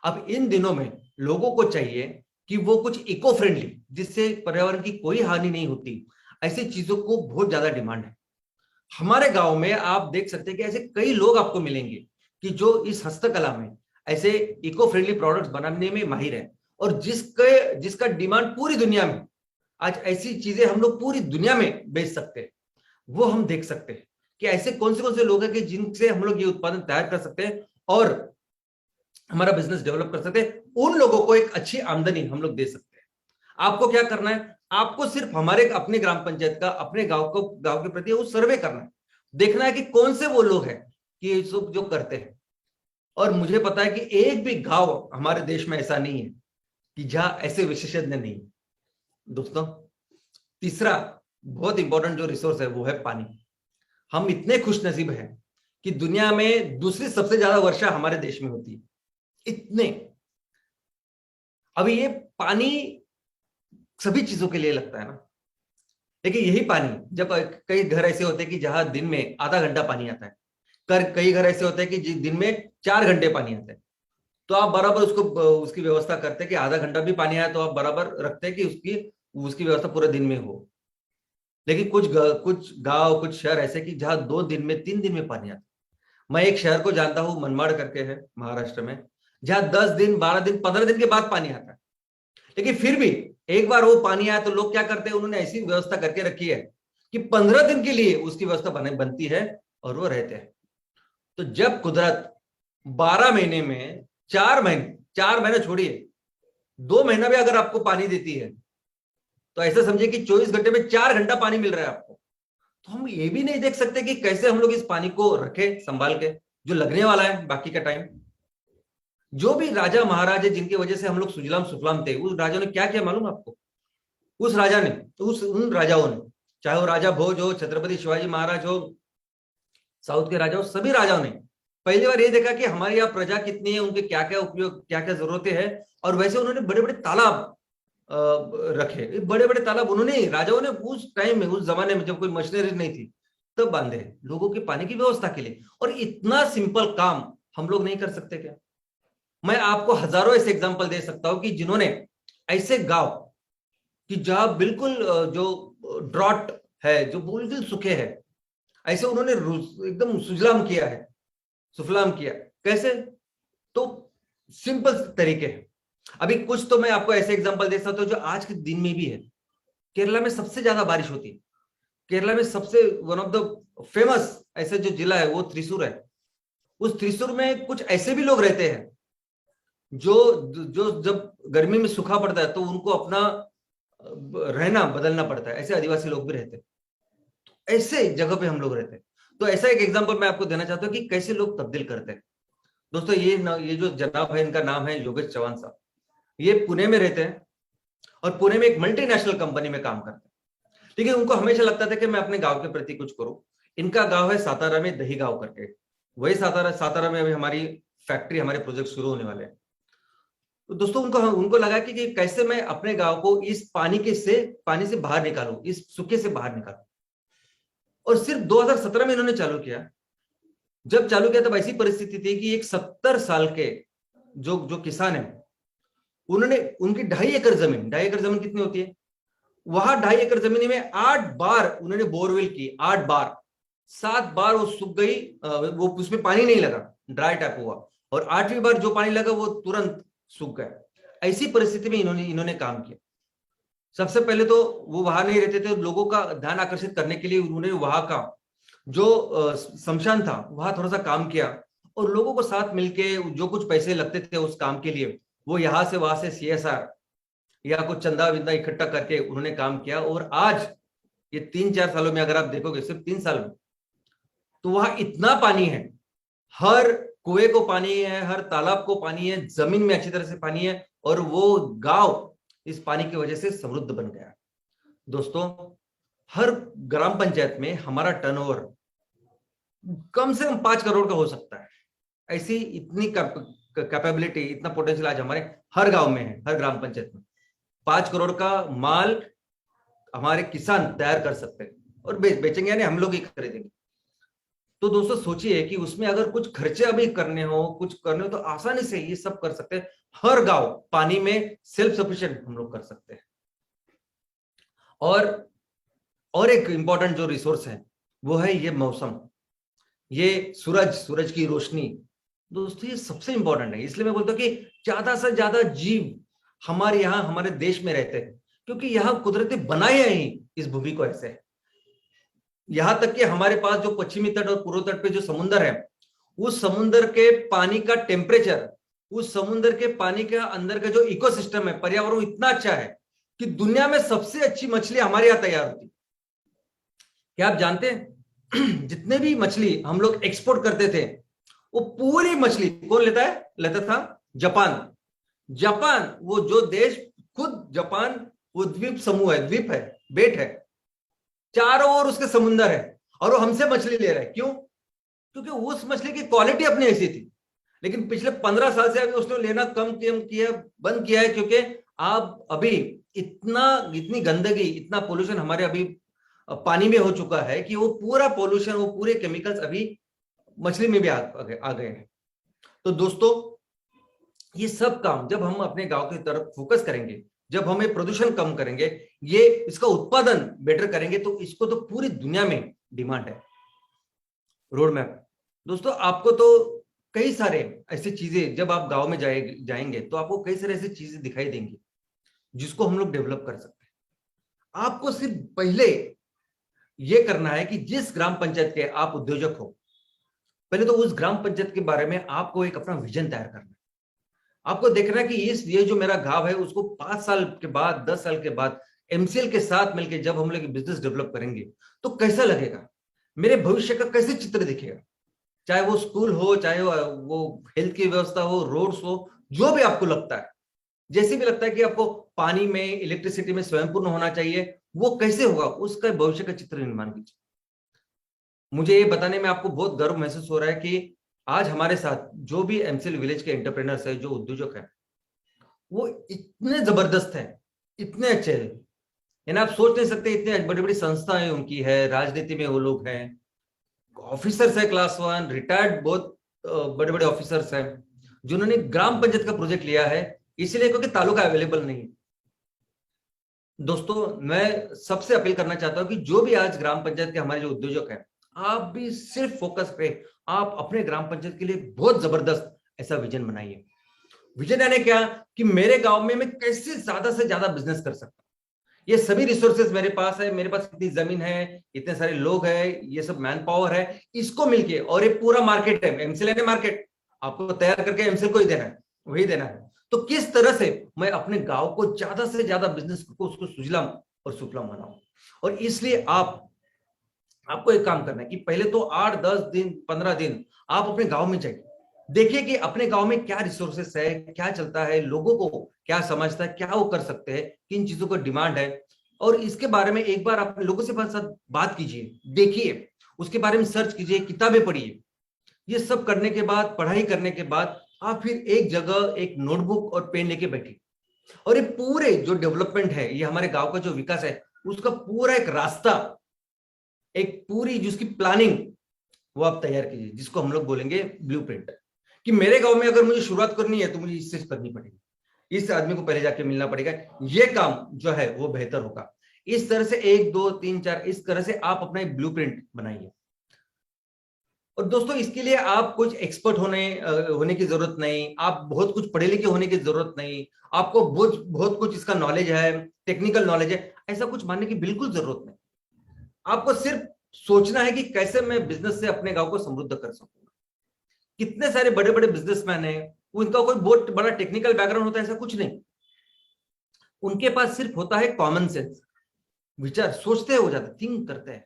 अब इन दिनों में लोगों को चाहिए कि वो कुछ इको फ्रेंडली, जिससे पर्यावरण की कोई हानि नहीं होती, ऐसी चीजों को बहुत ज्यादा डिमांड है। हमारे गांव में आप देख सकते हैं कि ऐसे कई लोग आपको मिलेंगे कि जो इस हस्तकला में ऐसे इको फ्रेंडली प्रोडक्ट्स बनाने में माहिर है, और जिसका डिमांड पूरी दुनिया में, आज ऐसी चीजें हम लोग पूरी दुनिया में बेच सकते हैं। वो हम देख सकते हैं कि ऐसे कौन से लोग हैं कि जिनसे हम लोग ये उत्पादन तैयार कर सकते हैं और हमारा बिजनेस डेवलप कर सकते हैं। उन लोगों को एक अच्छी आमदनी हम लोग दे सकते हैं। आपको क्या करना है? आपको सिर्फ हमारे अपने ग्राम पंचायत का, अपने गांव के प्रति वो सर्वे करना है, देखना है कि कौन से वो लोग हैं कि ये सब जो करते हैं। और मुझे पता है कि एक भी गांव हमारे देश में ऐसा नहीं है कि जहां ऐसे विशेषज्ञ नहीं। दोस्तों, तीसरा बहुत इंपॉर्टेंट जो रिसोर्स है वो है पानी। हम इतने खुश नसीब हैं कि दुनिया में दूसरी सबसे ज्यादा वर्षा हमारे देश में होती है। इतने, अभी ये पानी सभी चीजों के लिए लगता है ना, लेकिन यही पानी, जब कई घर ऐसे होते हैं कि जहां दिन में आधा घंटा पानी आता है, कई घर ऐसे होते हैं कि दिन में 4 घंटे पानी आता है, तो आप बराबर उसकी व्यवस्था करते हैं कि आधा घंटा भी पानी आया तो आप बराबर रखते हैं कि उसकी व्यवस्था पूरे दिन में हो। लेकिन कुछ गांव, कुछ शहर ऐसे कि जहां 2 दिन में, 3 दिन में पानी आता है। मैं एक शहर को जानता हूं, मनमाड़ करके है महाराष्ट्र में, जहां 10 दिन, 12 दिन, 15 दिन के बाद पानी आता है। लेकिन फिर भी एक बार वो पानी आया तो लोग क्या करते हैं, उन्होंने ऐसी व्यवस्था करके रखी है कि 15 दिन के लिए उसकी व्यवस्था बनती है और वो रहते हैं। तो जब कुदरत 12 महीने में 4 महीने, 4 महीने छोड़िए, 2 महीना भी अगर आपको पानी देती है, तो ऐसा समझिए कि 24 घंटे में 4 घंटा पानी मिल रहा है आपको। तो हम ये भी नहीं देख सकते कि कैसे हम लोग इस पानी को रखें संभाल के, जो लगने वाला है बाकी का टाइम। जो भी राजा महाराजे जिनकी वजह से हम लोग सुजलाम सुफलाम थे, उस राजा ने क्या किया मालूम आपको? उस राजा ने, उन राजाओं ने, चाहे वो राजा भोज हो, छत्रपति शिवाजी महाराज हो, साउथ के राजा हो, सभी राजाओं ने पहली बार ये देखा कि हमारी यहाँ प्रजा कितनी है, उनके क्या क्या उपयोग, क्या क्या जरूरतें हैं। और वैसे उन्होंने बड़े बड़े तालाब रखे, बड़े बड़े तालाब उन्होंने, राजाओं ने उस टाइम में, उस जमाने में जब कोई मशीनरी नहीं थी, तब बांधे लोगों के पानी की व्यवस्था के लिए। और इतना सिंपल काम हम लोग नहीं कर सकते क्या? मैं आपको हजारों ऐसे एग्जांपल दे सकता हूं कि जिन्होंने ऐसे गांव कि जहां बिल्कुल जो ड्रॉट है, जो बिल्कुल सूखे है, ऐसे उन्होंने एकदम सुजलाम किया है, सुफलाम किया। कैसे? तो सिंपल तरीके है। अभी कुछ तो मैं आपको ऐसे एग्जांपल दे सकता हूं जो आज के दिन में भी है। केरला में सबसे ज्यादा बारिश होती है। केरला में सबसे वन ऑफ द फेमस ऐसे जो जिला है वो त्रिशूर है। उस त्रिशूर में कुछ ऐसे भी लोग रहते हैं जो जो जब गर्मी में सूखा पड़ता है तो उनको अपना रहना बदलना पड़ता है। ऐसे आदिवासी लोग भी रहते हैं, ऐसे जगह पे हम लोग रहते हैं। तो ऐसा एक एग्जांपल मैं आपको देना चाहता हूँ कि कैसे लोग तब्दील करते हैं। दोस्तों, ये जो जनाब है, इनका नाम है योगेश चौहान साहब। ये पुणे में रहते हैं और पुणे में एक मल्टीनेशनल कंपनी में काम करते हैं। ठीक है, उनको हमेशा लगता था कि मैं अपने गांव के प्रति कुछ करूं। इनका गांव है सातारा में, दही गांव करके। वही सातारा में अभी हमारी फैक्ट्री, हमारे प्रोजेक्ट शुरू होने वाले हैं। तो दोस्तों, उनको लगा कि कैसे मैं अपने गांव को इस पानी से बाहर निकालूं, इस सूखे से बाहर निकालूं। और सिर्फ 2017 में इन्होंने चालू किया। जब चालू किया तब ऐसी परिस्थिति थी कि एक 70 साल के जो किसान है, उन्होंने उनकी 2.5 एकड़ जमीन कितनी होती है, वहां 2.5 एकड़ जमीन में 8 बार उन्होंने बोरवेल की, 8 बार, 7 बार वो सूख गई, वो उसमें पानी नहीं लगा, ड्राई टाइप हुआ। और 8वीं बार जो पानी लगा वो तुरंत सूख गया। ऐसी परिस्थिति में इन्होंने काम किया। सबसे पहले तो वो वहां नहीं रहते थे, लोगों का ध्यान आकर्षित करने के लिए उन्होंने वहां का जो शमशान था वहां थोड़ा सा काम किया, और लोगों को साथ मिलके जो कुछ पैसे लगते थे उस काम के लिए वो यहां से वहां से CSR या कुछ चंदा विंदा इकट्ठा करके उन्होंने काम किया, और आज ये 3-4 सालों में अगर आप देखोगे, सिर्फ 3 साल में, तो वहां इतना पानी है, हर कुएं को पानी है, हर तालाब को पानी है, जमीन में अच्छी तरह से पानी है, और वो गांव इस पानी की वजह से समृद्ध बन गया। दोस्तों, हर ग्राम पंचायत में हमारा टर्नओवर कम से कम 5 करोड़ का हो सकता है। ऐसी इतनी कैपेबिलिटी, इतना पोटेंशियल आज हमारे हर गांव में है, हर ग्राम पंचायत में। 5 करोड़ का माल हमारे किसान तैयार कर सकते हैं और बेचेंगे, यानी हम लोग ही खरीदेंगे। तो दोस्तों सोचिए कि उसमें अगर कुछ खर्चे अभी करने हो, कुछ करने हो, तो आसानी से ये सब कर सकते हैं। हर गांव पानी में सेल्फ सफिशिएंट हम लोग कर सकते हैं। और एक इंपॉर्टेंट जो रिसोर्स है वो है ये मौसम, ये सूरज की रोशनी। दोस्तों ये सबसे इंपॉर्टेंट है। इसलिए मैं बोलता हूँ कि ज्यादा से ज्यादा जीव हमारे यहाँ, हमारे देश में रहते हैं, क्योंकि यहाँ कुदरती बनाए ही इस भूमि को ऐसे है। यहां तक कि हमारे पास जो पश्चिमी तट और पूर्व तट पे जो समुद्र है, उस समुद्र के पानी का टेम्परेचर, उस समुद्र के पानी के अंदर का जो इकोसिस्टम है, पर्यावरण इतना अच्छा है कि दुनिया में सबसे अच्छी मछली हमारे यहाँ तैयार होती है। क्या आप जानते हैं जितने भी मछली हम लोग एक्सपोर्ट करते थे, वो पूरी मछली कौन लेता था? जापान। वो जो देश, खुद जापान वो द्वीप समूह है, द्वीप है, बेट है, चारों ओर उसके समुंदर है, और वो हमसे मछली ले रहा है। क्यों? क्योंकि उस मछली की क्वालिटी अपनी ऐसी थी। लेकिन पिछले 15 साल से अभी उसने लेना बंद किया है, क्योंकि आप अभी इतनी गंदगी, इतना पोल्यूशन हमारे अभी पानी में हो चुका है कि वो पूरा पोल्यूशन, वो पूरे केमिकल्स अभी मछली में भी आ गए हैं। तो दोस्तों ये सब काम जब हम अपने गांव की तरफ फोकस करेंगे, जब हमें प्रदूषण कम करेंगे, ये इसका उत्पादन बेटर करेंगे, तो इसको तो पूरी दुनिया में डिमांड है। रोड मैप दोस्तों, आपको तो कई सारे ऐसी चीजें, जब आप गांव में जाएंगे तो आपको कई सारे ऐसी चीजें दिखाई देंगी जिसको हम लोग डेवलप कर सकते हैं। आपको सिर्फ पहले ये करना है कि जिस ग्राम पंचायत के आप उद्योजक हो, पहले तो उस ग्राम पंचायत के बारे में आपको एक अपना विजन तैयार करना है। आपको देखना है कि ये जो मेरा गांव है, उसको 5 साल के बाद, 10 साल के बाद MCL के साथ मिलकर जब हम लोग बिजनेस डेवलप करेंगे तो कैसा लगेगा, मेरे भविष्य का कैसे चित्र दिखेगा। चाहे वो स्कूल हो, चाहे वो हेल्थ की व्यवस्था हो, रोड्स हो, जो भी आपको लगता है, जैसे भी लगता है कि आपको पानी में, इलेक्ट्रिसिटी में स्वयंपूर्ण होना चाहिए, वो कैसे होगा, उसका भविष्य का चित्र निर्माण कीजिए। मुझे ये बताने में आपको बहुत गर्व महसूस हो रहा है कि आज हमारे साथ जो भी MCL विलेज के एंटरप्रेनर्स है, जो उद्योजक है, वो इतने जबरदस्त हैं, इतने अच्छे हैं, यानी आप सोच नहीं सकते। इतने बड़ी बड़ी संस्थाएं उनकी है, राजनीति में वो लोग हैं, ऑफिसर्स है क्लास 1, रिटायर्ड बहुत बड़े बड़े ऑफिसर्स हैं, जिन्होंने ग्राम पंचायत का प्रोजेक्ट लिया है, इसलिए क्योंकि तालुका अवेलेबल नहीं है। दोस्तों मैं सबसे अपील करना चाहता हूं कि जो भी आज ग्राम पंचायत के हमारे जो उद्योजक हैं, आप भी सिर्फ फोकस करें, आप अपने ग्राम पंचायत के लिए बहुत जबरदस्त ऐसा विजन बनाइए। विजन यानी क्या कि मेरे गांव में मैं कैसे ज्यादा से ज्यादा बिजनेस कर सकता हूं, ये सभी रिसोर्सेज मेरे पास है, मेरे पास इतनी जमीन है, इतने सारे लोग हैं, ये सब मैन पावर है, इसको मिलके, और ये पूरा मार्केट है, MCL ने मार्केट आपको तैयार करके MCL को ही देना है, वही देना है। तो किस तरह से मैं अपने गांव को ज्यादा से ज्यादा बिजनेस को, उसको सुजलाम और सुफलाम बनाऊं। और इसलिए आपको एक काम करना है कि पहले तो 8, 10 दिन, 15 दिन आप अपने गांव में जाइए, देखिए कि अपने गांव में क्या रिसोर्सेस है, क्या चलता है, लोगों को क्या समझता है, क्या वो कर सकते हैं, किन चीजों को डिमांड है, और इसके बारे में एक बार अपने लोगों से साथ बात कीजिए, देखिए, उसके बारे में सर्च कीजिए, किताबें पढ़िए। ये सब करने के बाद, पढ़ाई करने के बाद, आप फिर एक जगह एक नोटबुक और पेन लेके बैठिए, और ये पूरे जो डेवलपमेंट है, ये हमारे गांव का जो विकास है, उसका पूरा एक रास्ता, एक पूरी जिसकी प्लानिंग, वो आप तैयार कीजिए, जिसको हम लोग बोलेंगे ब्लूप्रिंट। कि मेरे गांव में अगर मुझे शुरुआत करनी है तो मुझे इससे करनी पड़ेगी, इस आदमी को पहले जाके मिलना पड़ेगा, ये काम जो है वो बेहतर होगा। इस तरह से 1, 2, 3, 4 इस तरह से आप अपना एक ब्लूप्रिंट बनाइए। और दोस्तों इसके लिए आप कुछ एक्सपर्ट होने की जरूरत नहीं, आप बहुत कुछ पढ़े लिखे होने की जरूरत नहीं, आपको बहुत कुछ इसका नॉलेज है, टेक्निकल नॉलेज है, ऐसा कुछ मानने की बिल्कुल जरूरत नहीं। आपको सिर्फ सोचना है कि कैसे मैं बिजनेस से अपने गांव को समृद्ध कर सकूंगा। कितने सारे बड़े बड़े बिजनेसमैन हैं, उनका कोई बहुत बड़ा टेक्निकल बैकग्राउंड होता है ऐसा कुछ नहीं। उनके पास सिर्फ होता है कॉमन सेंस, विचार, सोचते हो जाते, थिंक करते हैं।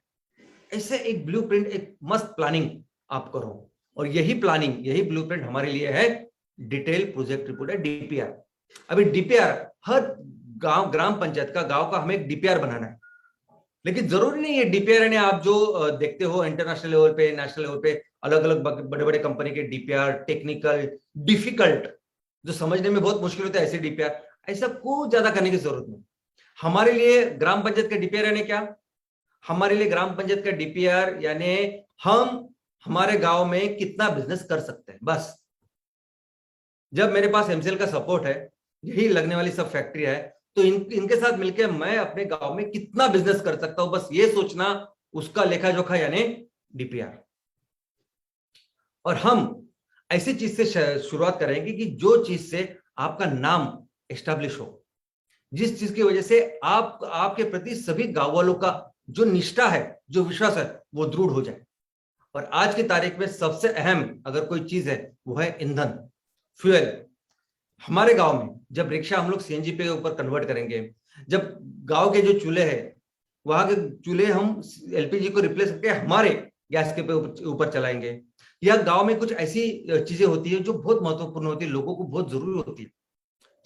ऐसे एक ब्लूप्रिंट, एक मस्त प्लानिंग आप करो। और यही प्लानिंग, यही ब्लूप्रिंट हमारे लिए है डिटेल प्रोजेक्ट रिपोर्ट है, डीपीआर। अभी डीपीआर हर गांव, ग्राम पंचायत का, गांव का हमें एक डीपीआर बनाना है। लेकिन जरूरी नहीं है डीपीआर यानी आप जो देखते हो इंटरनेशनल लेवल पे, नेशनल लेवल पे अलग अलग बड़े बड़े कंपनी के डीपीआर, टेक्निकल, डिफिकल्ट, जो समझने में बहुत मुश्किल होता है, ऐसे डीपीआर, ऐसा कुछ ज्यादा करने की जरूरत नहीं। हमारे लिए ग्राम पंचायत का डीपीआर यानी क्या? हमारे लिए ग्राम पंचायत का डीपीआर यानी हम हमारे गांव में कितना बिजनेस कर सकते हैं, बस। जब मेरे पास एमसीएल का सपोर्ट है, यही लगने वाली सब फैक्ट्री है, तो इनके साथ मिलकर मैं अपने गांव में कितना बिजनेस कर सकता हूं, बस ये सोचना, उसका लेखा जोखा यानी डीपीआर। और हम ऐसी चीज से शुरुआत करेंगे कि जो चीज से आपका नाम एस्टेब्लिश हो, जिस चीज की वजह से आपके प्रति सभी गांव वालों का जो निष्ठा है, जो विश्वास है, वो दृढ़ हो जाए। और आज की तारीख में सबसे अहम अगर कोई चीज है वो है ईंधन, फ्यूल। हमारे गांव में जब रिक्शा हम लोग सीएनजी पे ऊपर कन्वर्ट करेंगे, जब गांव के जो चूल्हे हैं वहां के चूल्हे हम एलपीजी को रिप्लेस करके हमारे गैस के ऊपर चलाएंगे, या गांव में कुछ ऐसी चीजें होती है जो बहुत महत्वपूर्ण होती है, लोगों को बहुत जरूरी होती है,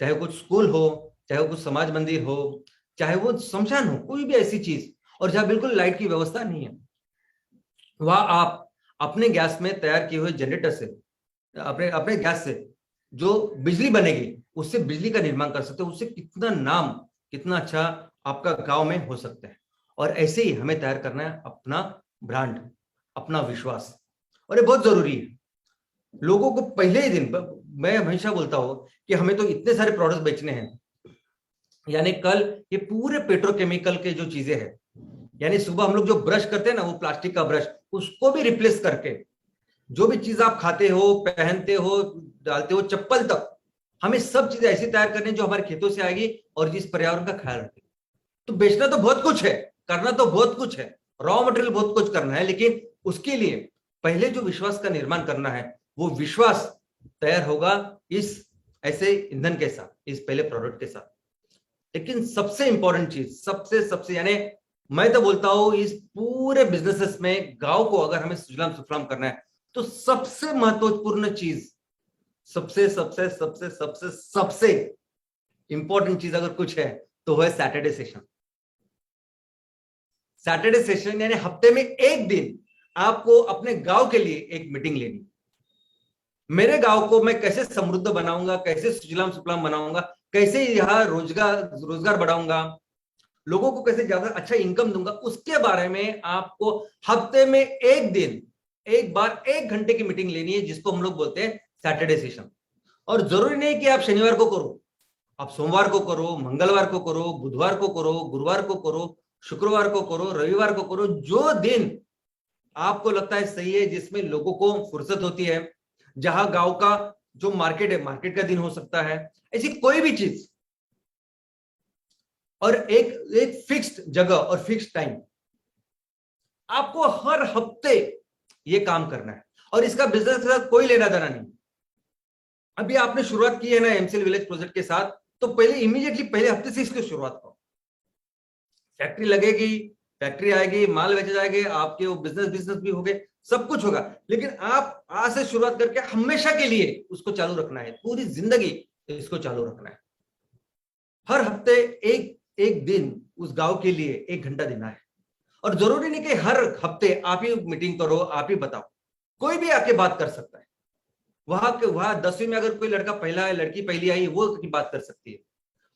चाहे कुछ स्कूल हो, चाहे वो कुछ समाज मंदिर हो, चाहे वो शमशान हो, कोई भी ऐसी चीज, और जहां बिल्कुल लाइट की व्यवस्था नहीं है, वहां आप अपने गैस में तैयार किए हुए जनरेटर से, अपने अपने गैस से जो बिजली बनेगी उससे बिजली का निर्माण कर सकते हो। उससे कितना नाम, कितना अच्छा आपका गांव में हो सकता है। और ऐसे ही हमें तैयार करना है अपना ब्रांड, अपना विश्वास, और ये बहुत जरूरी है। लोगों को पहले ही दिन, मैं हमेशा बोलता हूं कि हमें तो इतने सारे प्रोडक्ट बेचने हैं, यानी कल ये पूरे पेट्रोकेमिकल के जो चीजें हैं, यानी सुबह हम लोग जो ब्रश करते हैं ना, वो प्लास्टिक का ब्रश, उसको भी रिप्लेस करके जो भी चीज आप खाते हो, पहनते हो, डालते हो, चप्पल तक, हमें सब चीजें ऐसी तैयार करनी जो हमारे खेतों से आएगी और जिस पर्यावरण का ख्याल रखे। तो बेचना तो बहुत कुछ है, करना तो बहुत कुछ है, रॉ मटेरियल बहुत कुछ करना है, लेकिन उसके लिए पहले जो विश्वास का निर्माण करना है, वो विश्वास तैयार होगा इस ऐसे ईंधन के साथ, इस पहले प्रोडक्ट के साथ। लेकिन सबसे इंपॉर्टेंट चीज, सबसे सबसे यानी मैं तो बोलता हूं इस पूरे बिजनेसेस में गांव को अगर हमें सुजलाम सुफलाम करना है, तो सबसे महत्वपूर्ण चीज, सबसे सबसे सबसे सबसे सबसे इंपॉर्टेंट चीज अगर कुछ है तो है सैटरडे सेशन। सैटरडे सेशन यानी हफ्ते में एक दिन आपको अपने गांव के लिए एक मीटिंग लेनी। मेरे गांव को मैं कैसे समृद्ध बनाऊंगा, कैसे सुजलाम सुफलाम बनाऊंगा, कैसे यहाँ रोजगार बढ़ाऊंगा, लोगों को कैसे ज्यादा अच्छा इनकम दूंगा, उसके बारे में आपको हफ्ते में एक दिन, एक बार 1 घंटे की मीटिंग लेनी है, जिसको हम लोग बोलते हैं सैटरडे सेशन। और जरूरी नहीं कि आप शनिवार को करो, आप सोमवार को करो, मंगलवार को करो, बुधवार को करो, गुरुवार को करो, शुक्रवार को करो, रविवार को करो, जो दिन आपको लगता है सही है, जिसमें लोगों को फुर्सत होती है, जहां गांव का जो मार्केट है, मार्केट का दिन हो सकता है, ऐसी कोई भी चीज, और एक एक फिक्स्ड जगह और फिक्स्ड टाइम, आपको हर हफ्ते ये काम करना है। और इसका बिजनेस के साथ कोई लेना देना नहीं। अभी आपने शुरुआत की है ना एमसीएल विलेज प्रोजेक्ट के साथ, तो पहले इमीडिएटली पहले हफ्ते से इसकी शुरुआत करो। फैक्ट्री लगेगी, फैक्ट्री आएगी, माल बेचे जाएंगे, आपके वो बिजनेस भी हो गए, सब कुछ होगा, लेकिन आप आज से शुरुआत करके हमेशा के लिए उसको चालू रखना है, पूरी जिंदगी इसको चालू रखना है। हर हफ्ते एक एक दिन उस गांव के लिए 1 घंटा देना है। और जरूरी नहीं कि हर हफ्ते आप ही मीटिंग करो, आप ही बताओ, कोई भी आके बात कर सकता है। वहां 10वीं में अगर कोई लड़का पहला है, लड़की पहली आई, वो की बात कर सकती है।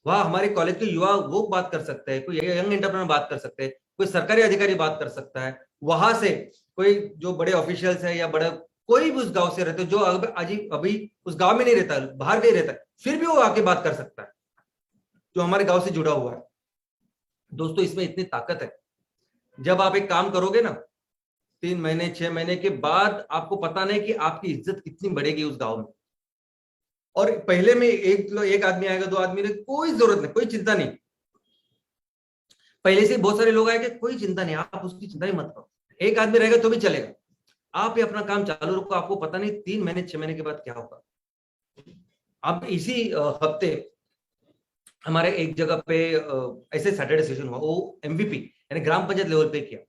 वहां हमारे कॉलेज के युवा वो बात कर सकते हैं, कोई यंग एंटरप्रेन्योर बात कर सकते हैं, कोई सरकारी अधिकारी बात कर सकता है, वहां से कोई जो बड़े ऑफिशियल्स है, या बड़ा कोई भी उस गांव से रहते, जो अभी उस गांव में नहीं रहता, बाहर कहीं रहता है, फिर भी वो आके बात कर सकता है, जो हमारे गांव से जुड़ा हुआ है। दोस्तों, इसमें इतनी ताकत है। जब आप एक काम करोगे ना, 3 महीने 6 महीने के बाद आपको पता नहीं कि आपकी इज्जत कितनी बढ़ेगी उस गांव में। और पहले में एक आदमी आएगा, 2 आदमी, कोई जरूरत नहीं, कोई चिंता नहीं, पहले से बहुत सारे लोग आएंगे, कोई चिंता नहीं, आप उसकी चिंता ही मत करो। एक आदमी रहेगा तो भी चलेगा, आप ही अपना काम चालू रखो, आपको पता नहीं 3 महीने 6 महीने के बाद क्या होगा। अब इसी हफ्ते हमारे एक जगह पे ऐसे सैटरडे सेशन हुआ, वो एमवीपी यानी ग्राम पंचायत लेवल पे किया।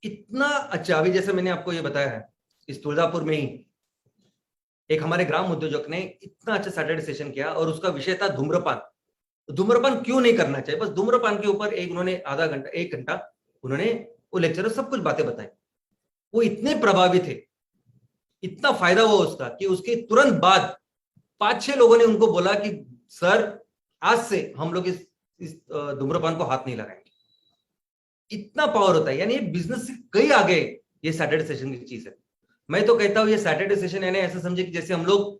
इतना अच्छा, अभी जैसे मैंने आपको ये बताया है, इस तुलजापुर में ही एक हमारे ग्राम उद्योजक ने इतना अच्छा सैटरडे सेशन किया और उसका विषय था धूम्रपान। धूम्रपान क्यों नहीं करना चाहिए, बस धूम्रपान के ऊपर एक उन्होंने आधा घंटा 1 घंटा उन्होंने वो लेक्चर सब कुछ बातें बताई। वो इतने प्रभावित थे, इतना फायदा हुआ उसका कि उसके तुरंत बाद 5-6 लोगों ने उनको बोला कि सर आज से हम लोग इस धूम्रपान को हाथ नहीं लगाएंगे। इतना पावर होता है, यानी ये बिजनेस से कई आगे ये सैटरडे सेशन की चीज है। मैं तो कहता हूं ये सैटरडे सेशन यानी ऐसा समझे कि जैसे हम लोग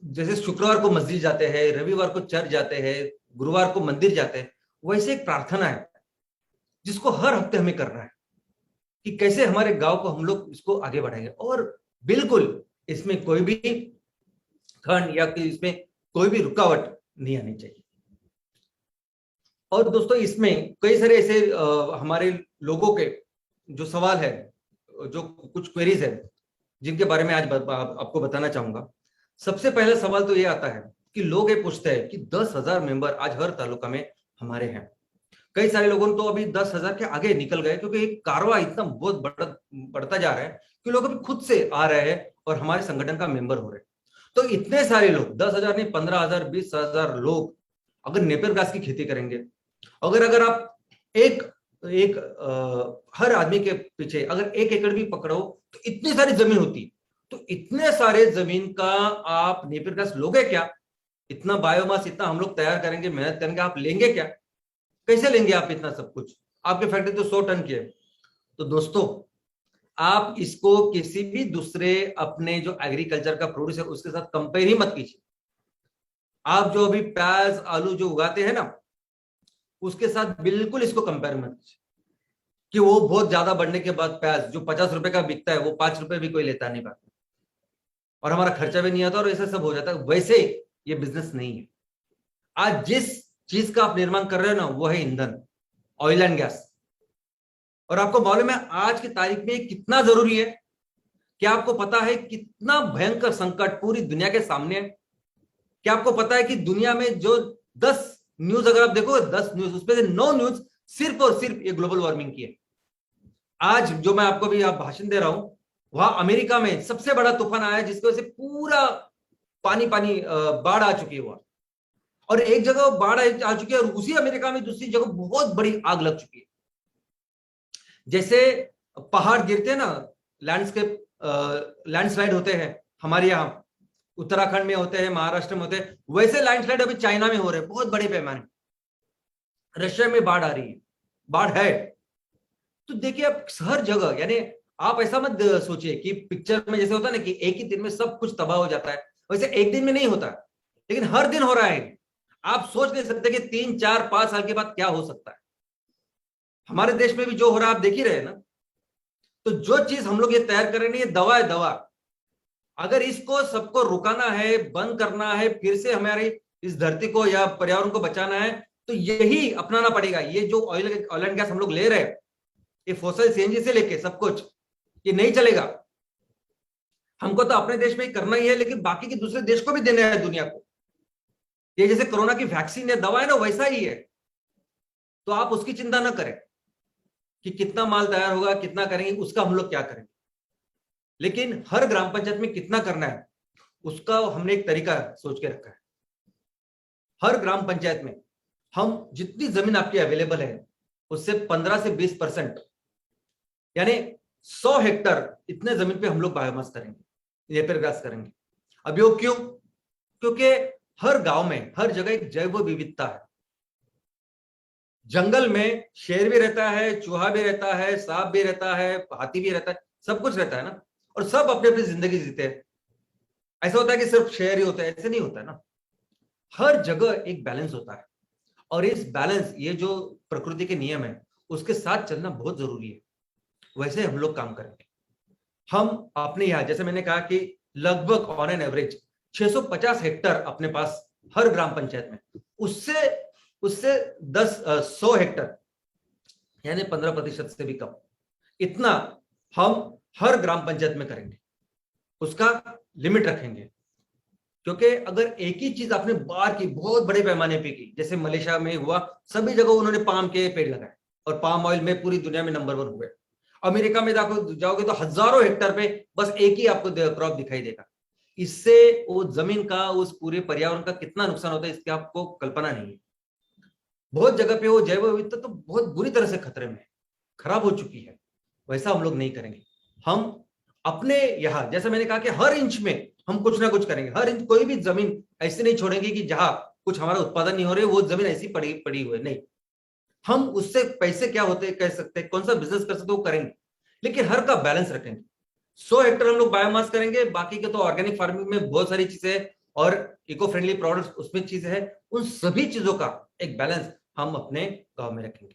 जैसे शुक्रवार को मस्जिद जाते हैं, रविवार को चर्च जाते हैं, गुरुवार को मंदिर जाते हैं, वैसे एक प्रार्थना है जिसको हर हफ्ते हमें करना है कि कैसे हमारे गांव को हम लोग इसको आगे बढ़ाएंगे। और बिल्कुल इसमें कोई भी खंड या इसमें कोई भी रुकावट नहीं आनी चाहिए। और दोस्तों इसमें कई सारे ऐसे हमारे लोगों के जो सवाल है, जो कुछ क्वेरीज है जिनके बारे में आज आपको बताना चाहूंगा। सबसे पहला सवाल तो ये आता है कि लोग ये पूछते हैं कि 10,000 मेंबर आज हर तालुका में हमारे हैं। कई सारे लोगों तो अभी 10,000 के आगे निकल गए क्योंकि एक कारवा इतना बहुत बढ़ता जा रहा है कि लोग अभी खुद से आ रहे हैं और हमारे संगठन का मेंबर हो रहे हैं। तो इतने सारे लोग 10,000 नहीं 15,000 20,000 लोग अगर नेपियर घास की खेती करेंगे, अगर आप एक एक हर आदमी के पीछे अगर 1 एकड़ भी पकड़ो तो इतनी सारी जमीन होती। तो इतने सारे जमीन का आप नेपियर घास लोगे क्या? इतना बायोमास इतना हम लोग तैयार करेंगे, मेहनत करेंगे, आप लेंगे क्या? कैसे लेंगे आप इतना सब कुछ? आपके फैक्ट्री तो 100 टन की है। तो दोस्तों आप इसको किसी भी दूसरे अपने जो एग्रीकल्चर का प्रोड्यूस है उसके साथ कंपेयर ही मत कीजिए। आप जो अभी प्याज आलू जो उगाते हैं ना, उसके साथ बिल्कुल इसको कंपेयर मत कीजिए कि वो बहुत ज्यादा बढ़ने के बाद प्याज जो 50 रुपए का बिकता है वो 5 रुपए भी कोई लेता नहीं पाता और हमारा खर्चा भी नहीं आता और ऐसा सब हो जाता है। वैसे ये बिजनेस नहीं है। आज जिस चीज का आप निर्माण कर रहे हो ना वो है ईंधन, ऑयल एंड गैस। और आपको मालूम है आज की तारीख में कितना जरूरी है? क्या आपको पता है कितना भयंकर संकट पूरी दुनिया के सामने है? क्या आपको पता है कि दुनिया में जो 10 न्यूज अगर आप देखो 10 न्यूज उसमें से 9 न्यूज सिर्फ और सिर्फ ये ग्लोबल वार्मिंग की है। आज जो मैं आपको भी आप भाषण दे रहा हूं वहां अमेरिका में सबसे बड़ा तूफान आया जिसकी वजह से पूरा पानी पानी बाढ़ आ चुकी है वहां। और एक जगह बाढ़ आ चुकी है और उसी अमेरिका में दूसरी जगह बहुत बड़ी आग लग चुकी है। जैसे पहाड़ गिरते हैं ना, लैंडस्केप लैंडस्लाइड होते हैं हमारे यहाँ उत्तराखंड में होते हैं, महाराष्ट्र में होते हैं, वैसे लैंडस्लाइड अभी चाइना में हो रहे हैं बहुत बड़े पैमाने। रशिया में बाढ़ आ रही है, बाढ़ है। तो देखिए आप हर जगह, यानी आप ऐसा मत सोचिए कि पिक्चर में जैसे होता है ना कि एक ही दिन में सब कुछ तबाह हो जाता है, वैसे एक दिन में नहीं होता, लेकिन हर दिन हो रहा है। आप सोच नहीं सकते कि 3 4 5 साल के बाद क्या हो सकता है। हमारे देश में भी जो हो रहा है आप देख ही रहे ना। तो जो चीज हम लोग ये तैयार कर रहे हैं ये दवा है, दवा। अगर इसको सबको रुकाना है, बंद करना है, फिर से हमारी इस धरती को या पर्यावरण को बचाना है तो यही अपनाना पड़ेगा। ये जो ऑयल एंड गैस हम लोग ले रहे हैं, ये फोसिल सीएनजी से लेके सब कुछ, ये नहीं चलेगा। हमको तो अपने देश में ही करना ही है, लेकिन बाकी के दूसरे देश को भी देना है दुनिया को। ये जैसे कोरोना की वैक्सीन है, दवा है ना, वैसा ही है। तो आप उसकी चिंता ना करें कि कितना माल तैयार होगा, कितना करेंगे, उसका हम लोग क्या करेंगे। लेकिन हर ग्राम पंचायत में कितना करना है उसका हमने एक तरीका सोच के रखा है। हर ग्राम पंचायत में हम जितनी जमीन आपकी अवेलेबल है उससे 15 से 20% यानी 100 हेक्टर इतने जमीन पे हम लोग बायोमास करेंगे, नेपियर ग्रास करेंगे। अब यो क्यों? क्योंकि हर गांव में हर जगह एक जैव विविधता है। जंगल में शेर भी रहता है, चूहा भी रहता है, सांप भी रहता है, हाथी भी रहता है, सब कुछ रहता है ना। और सब अपनी अपनी जिंदगी जीते हैं। ऐसा होता है कि सिर्फ शेर ही होता है, ऐसे नहीं होता है ना। हर जगह एक बैलेंस होता है और इस बैलेंस, ये जो प्रकृति के नियम है उसके साथ चलना बहुत जरूरी है। वैसे हम लोग काम करेंगे। हम अपने यहाँ जैसे मैंने कहा कि लगभग ऑन एन एवरेज 650 हेक्टर अपने पास हर ग्राम पंचायत में, उससे उससे 100 हेक्टर यानी 15% से भी कम, इतना हम हर ग्राम पंचायत में करेंगे। उसका लिमिट रखेंगे क्योंकि अगर एक ही चीज आपने बार की बहुत बड़े पैमाने पे की, जैसे मलेशिया में हुआ, सभी जगह उन्होंने पाम के पेड़ लगाए और पाम ऑयल में पूरी दुनिया में नंबर 1 हुए। अमेरिका में जाओगे तो हजारों हेक्टर पे बस एक ही आपको क्रॉप दिखाई देगा। इससे वो जमीन का, उस पूरे पर्यावरण का कितना नुकसान होता है इसकी आपको कल्पना नहीं है। बहुत जगह पे वो जैव विविधता तो बहुत बुरी तरह से खतरे में, खराब हो चुकी है। वैसा हम लोग नहीं करेंगे। हम अपने यहाँ, जैसे मैंने कहा कि हर इंच में हम कुछ ना कुछ करेंगे। हर इंच, कोई भी जमीन ऐसी नहीं छोड़ेंगे कि जहां कुछ हमारा उत्पादन नहीं हो रहे वो जमीन ऐसी पड़ी पड़ी हुई नहीं। हम उससे पैसे क्या होते कह सकते हैं, कौन सा बिजनेस कर सकते वो करेंगे, लेकिन हर का बैलेंस रखेंगे। 100 हेक्टर हम लोग बायोमास करेंगे, बाकी के तो ऑर्गेनिक फार्मिंग में बहुत सारी चीजें हैं और इको फ्रेंडली प्रोडक्ट्स उसमें चीजें हैं। उन सभी चीजों का एक बैलेंस हम अपने गांव में रखेंगे।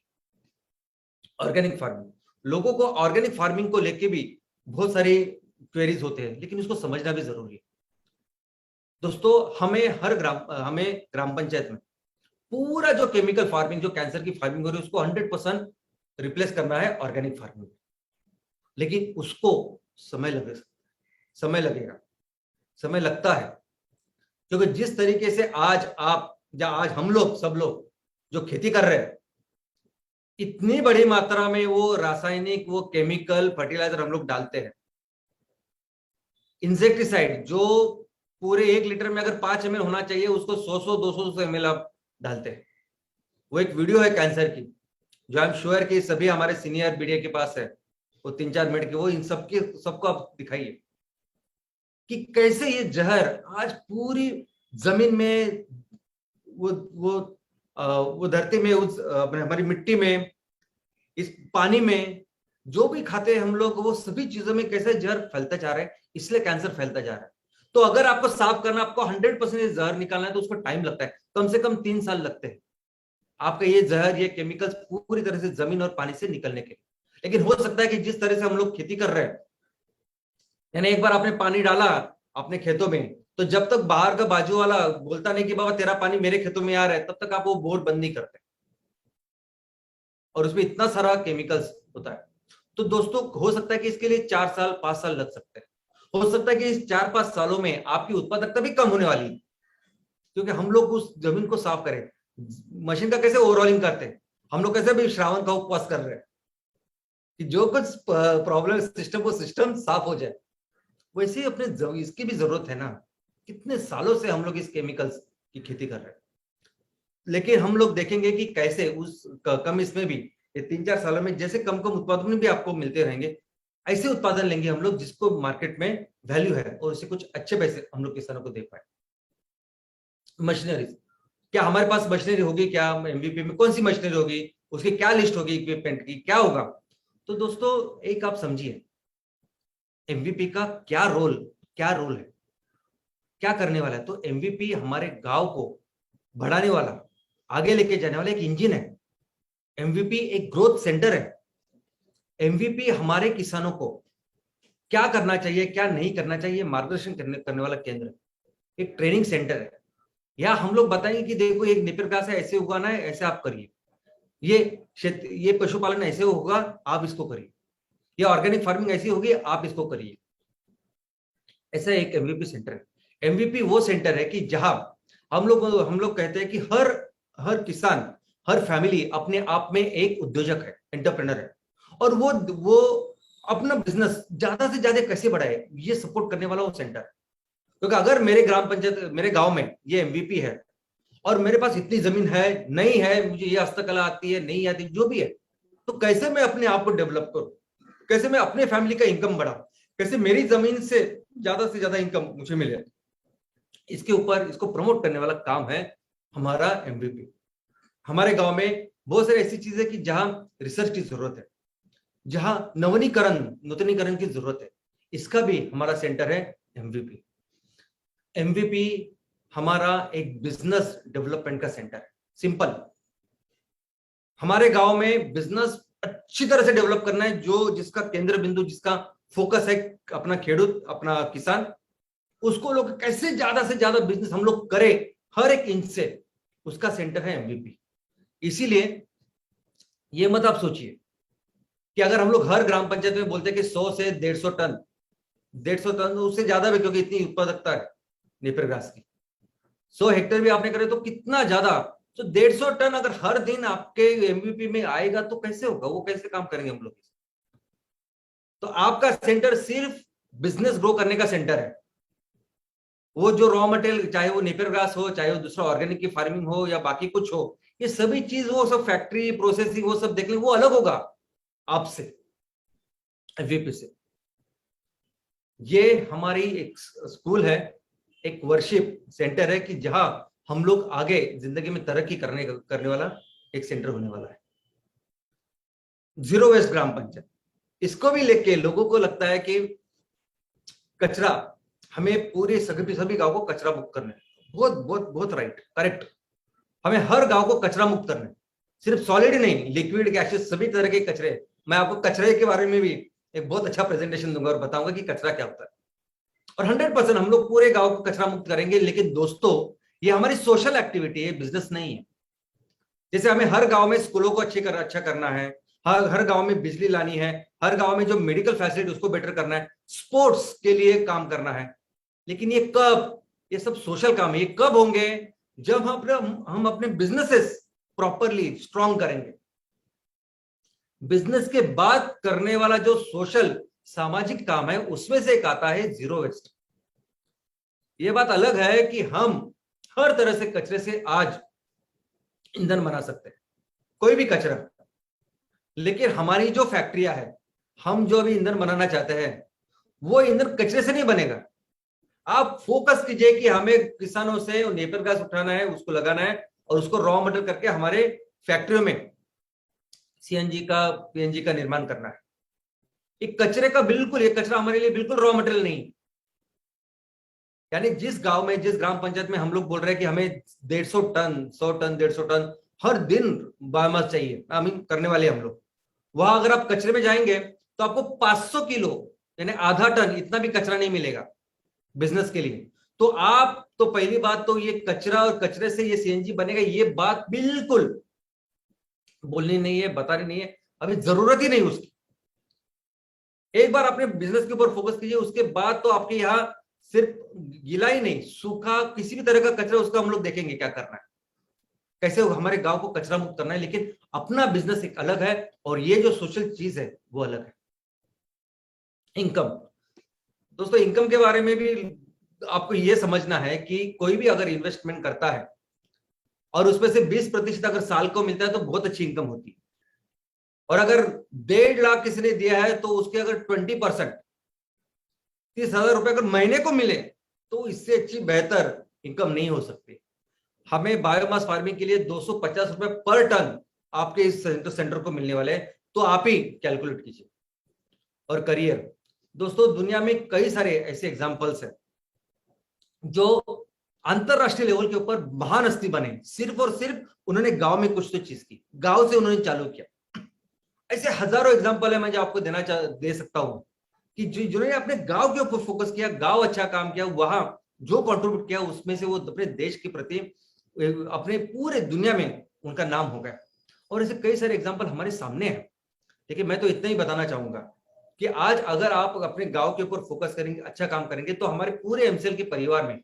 ऑर्गेनिक फार्मिंग, लोगों को ऑर्गेनिक फार्मिंग को लेके भी बहुत सारी क्वेरीज होते हैं, लेकिन उसको समझना भी जरूरी है। दोस्तों, हमें ग्राम पंचायत में पूरा जो केमिकल फार्मिंग, जो कैंसर की फार्मिंग हो रही है, उसको 100% रिप्लेस करना है ऑर्गेनिक फार्मिंग। लेकिन उसको समय लगेगा, समय लगता है। क्योंकि जिस तरीके से आज आप या आज हम लोग सब लोग जो खेती कर रहे हैं, इतनी बड़ी मात्रा में वो रासायनिक, वो केमिकल फर्टिलाइजर हम लोग डालते हैं। इंसेक्टिसाइड जो पूरे 1 लीटर में अगर 5 ml होना चाहिए, उसको 100-200 ml आप डालते हैं। वो एक वीडियो है कैंसर की, जो आई एम श्योर कि सभी हमारे सीनियर बीडीए के पास है, वो 3-4 मिनट की, वो इन सबको आप दिखाइए कि कैसे ये जहर आज पूरी जमीन में, वो धरती में, उस अपने हमारी मिट्टी में, इस पानी में जो भी खाते हैं हम लोग, वो सभी चीजों में कैसे जहर फैलता जा रहा है, इसलिए कैंसर फैलता जा रहा है। तो अगर आपको साफ करना, आपको 100% जहर निकालना है, तो उसको टाइम लगता है, कम से कम 3 साल लगते हैं आपका ये जहर, ये केमिकल्स पूरी तरह से जमीन और पानी से निकलने के। लेकिन हो सकता है कि जिस तरह से हम लोग खेती कर रहे हैं, यानी एक बार आपने पानी डाला अपने खेतों में, तो जब तक बाहर का बाजू वाला बोलता नहीं कि बाबा तेरा पानी मेरे खेतों में आ रहा है, तब तक आप वो बोर बंद नहीं करते। और उसमें इतना सारा केमिकल्स होता है। तो दोस्तों, हो सकता है कि इसके लिए 4 साल 5 साल लग सकते हैं। हो सकता है कि इस 4-5 सालों में आपकी उत्पादकता भी कम होने वाली है, क्योंकि हम लोग उस जमीन को साफ करें। मशीन का कैसे ओवरऑलिंग करते हैं, हम लोग कैसे भी श्रावण का उपवास कर रहे हैं कि जो कुछ प्रॉब्लम सिस्टम को सिस्टम साफ हो जाए, वैसे ही अपने इसकी भी जरूरत है ना। कितने सालों से हम लोग इस केमिकल्स की खेती कर रहे हैं, लेकिन हम लोग देखेंगे कि कैसे उस कम इसमें भी, ये 3-4 सालों में जैसे कम उत्पादन भी आपको मिलते रहेंगे, ऐसे उत्पादन लेंगे हम लोग जिसको मार्केट में वैल्यू है और उसे कुछ अच्छे पैसे हम लोग किसानों को दे पाए। मशीनरी, क्या हमारे पास मशीनरी होगी? क्या एमवीपी में कौन सी मशीनरी होगी? उसकी क्या लिस्ट होगी? इक्विपमेंट की क्या होगा? तो दोस्तों, एक आप समझिए, एमवीपी का क्या रोल है, क्या करने वाला है। तो एमवीपी हमारे गांव को बढ़ाने वाला, आगे लेके जाने वाला एक इंजन है। एमवीपी एक ग्रोथ सेंटर है। एमवीपी हमारे किसानों को क्या करना चाहिए, क्या नहीं करना चाहिए, मार्गदर्शन करने वाला केंद्र है, एक ट्रेनिंग सेंटर है। या हम लोग बताएंगे कि देखो, एक नेपियर घास है, ऐसे उगाना है, ऐसे आप करिए। ये पशुपालन ऐसे होगा, आप इसको करिए। ये ऑर्गेनिक फार्मिंग ऐसी होगी, आप इसको करिए। ऐसा एक एमवीपी सेंटर है। एमवीपी वो सेंटर है कि जहां हम लोग कहते हैं कि हर किसान, हर फैमिली अपने आप में एक उद्योजक है, एंटरप्रेनर है, और वो अपना बिजनेस ज्यादा से ज्यादा कैसे बढ़ाए, ये सपोर्ट करने वाला वो सेंटर है। क्योंकि अगर मेरे ग्राम पंचायत, मेरे गांव में ये एमवीपी है और मेरे पास इतनी जमीन है, नहीं है, मुझे ये हस्तकला आती है, नहीं आती, जो भी है, तो कैसे मैं अपने आप को डेवलप करूं, कैसे मैं अपने फैमिली का इनकम बढ़ाऊं, कैसे मेरी जमीन से ज्यादा इनकम मुझे मिले, इसके ऊपर इसको प्रमोट करने वाला काम है हमारा एमवीपी। हमारे गांव में बहुत सारी ऐसी चीजें कि जहां रिसर्च की जरूरत है, जहां नूतनीकरण की जरूरत है, इसका भी हमारा सेंटर है एमवीपी। एमवीपी हमारा एक बिजनेस डेवलपमेंट का सेंटर है। सिंपल, हमारे गांव में बिजनेस अच्छी तरह से डेवलप करना है, जो जिसका केंद्र बिंदु, जिसका फोकस है अपना खेडूत, अपना किसान, उसको लोग कैसे ज्यादा से ज्यादा बिजनेस हम लोग करें हर एक इंच से, उसका सेंटर है एमवीपी। इसीलिए ये मत आप सोचिए कि अगर हम लोग हर ग्राम पंचायत में बोलते हैं कि 100 से 150 टन, 150 टन उससे ज्यादा भी, क्योंकि इतनी उत्पादकता है, नेपियर ग्रास की। 100 हेक्टेयर भी आपने करे तो कितना ज्यादा, तो 150 टन अगर हर दिन आपके एमवीपी में आएगा तो कैसे होगा, वो कैसे काम करेंगे हम लोग। तो आपका सेंटर सिर्फ बिजनेस ग्रो करने का सेंटर है। वो जो रॉ मटेरियल, चाहे वो नेपियर ग्रास हो, चाहे वो दूसरा ऑर्गेनिक की फार्मिंग हो या बाकी कुछ हो, ये सभी चीज वो सब फैक्ट्री प्रोसेसिंग वो सब देख लें, वो अलग होगा आपसे, वीपी से। ये हमारी एक स्कूल है, एक वर्शिप सेंटर है कि जहां हम लोग आगे जिंदगी में तरक्की करने वाला एक सेंटर होने वाला है। जीरो वेस्ट ग्राम पंचायत, इसको भी लेके लोगों को लगता है कि कचरा, हमें पूरे सभी गांव को कचरा मुक्त करना है। बहुत बहुत बहुत राइट, करेक्ट। हमें हर गांव को कचरा मुक्त करना है, सिर्फ सॉलिड ही नहीं, लिक्विड गैसेस सभी तरह के कचरे। मैं आपको कचरे के बारे में भी एक बहुत अच्छा प्रेजेंटेशन दूंगा और बताऊंगा कि कचरा क्या होता है। और 100% हम लोग पूरे गांव को कचरा मुक्त करेंगे। लेकिन दोस्तों, ये हमारी सोशल एक्टिविटी है, बिजनेस नहीं है। जैसे हमें हर गांव में स्कूलों को अच्छा करना है, हर गांव में बिजली लानी है, हर गांव में जो मेडिकल फैसिलिटी उसको बेटर करना है, स्पोर्ट्स के लिए काम करना है। लेकिन ये कब, ये सब सोशल काम है, ये कब होंगे जब हम अपने बिजनेसेस प्रॉपरली स्ट्रांग करेंगे। बिजनेस के बाद करने वाला जो सोशल सामाजिक काम है उसमें से एक आता है जीरो वेस्ट। ये बात अलग है कि हम हर तरह से कचरे से आज ईंधन बना सकते हैं, कोई भी कचरा। लेकिन हमारी जो फैक्ट्रियां है, हम जो अभी ईंधन बनाना चाहते हैं, वो ईंधन कचरे से नहीं बनेगा। आप फोकस कीजिए कि हमें किसानों से नेपियर घास उठाना है, उसको लगाना है और उसको रॉ मटेरियल करके हमारे फैक्ट्रियों में सीएनजी का, पीएनजी का निर्माण करना है। एक कचरे का बिल्कुल, ये कचरा हमारे लिए बिल्कुल रॉ मटेरियल नहीं। यानी जिस गांव में, जिस ग्राम पंचायत में हम लोग बोल रहे हैं कि हमें 150 टन, 100 टन, 150 टन हर दिन बायोमास चाहिए, आई मीन करने वाले हम लोग, वहां अगर आप कचरे में जाएंगे तो आपको 500 किलो यानी आधा टन, इतना भी कचरा नहीं मिलेगा बिजनेस के लिए। तो आप, तो पहली बात तो ये कचरा और कचरे से ये सीएनजी बनेगा, ये बात बिल्कुल बोलनी नहीं है, बतानी नहीं है, अभी जरूरत ही नहीं उसकी। एक बार अपने बिजनेस के ऊपर फोकस कीजिए, उसके बाद तो आपके यहाँ सिर्फ गीला ही नहीं, सूखा किसी भी तरह का कचरा, उसका हम लोग देखेंगे क्या करना है, कैसे हमारे गांव को कचरा मुक्त करना है। लेकिन अपना बिजनेस एक अलग है और ये जो सोशल चीज है वो अलग है। इनकम, दोस्तों इनकम के बारे में भी आपको ये समझना है कि कोई भी अगर इन्वेस्टमेंट करता है और उसमें से 20% अगर साल को मिलता है तो बहुत अच्छी इनकम होती है। और अगर 1.5 लाख किसी ने दिया है तो उसके अगर 20%, 30,000 रुपए अगर महीने को मिले तो इससे अच्छी बेहतर इनकम नहीं हो सकती। हमें बायोमास फार्मिंग के लिए 250 रुपए पर टन आपके इस सेंटर को मिलने वाले हैं, तो आप ही कैलकुलेट कीजिए। और करियर, दोस्तों दुनिया में कई सारे ऐसे एग्जांपल्स हैं जो अंतरराष्ट्रीय लेवल के ऊपर महान हस्ती बने, सिर्फ और सिर्फ उन्होंने गांव में कुछ तो चीज की, गांव से उन्होंने चालू किया। ऐसे हजारों एग्जांपल है मैं जो आपको दे सकता हूं कि जिन्होंने अपने गांव के ऊपर फोकस किया, गांव अच्छा काम किया, वहां जो कंट्रीब्यूट किया उसमें से वो अपने देश के प्रति, अपने पूरे दुनिया में उनका नाम हो गया। और ऐसे कई सारे एग्जांपल हमारे सामने हैं। लेकिन मैं तो इतना ही बताना चाहूंगा कि आज अगर आप अपने गांव के ऊपर फोकस करेंगे, अच्छा काम करेंगे, तो हमारे पूरे एमसीएल के परिवार में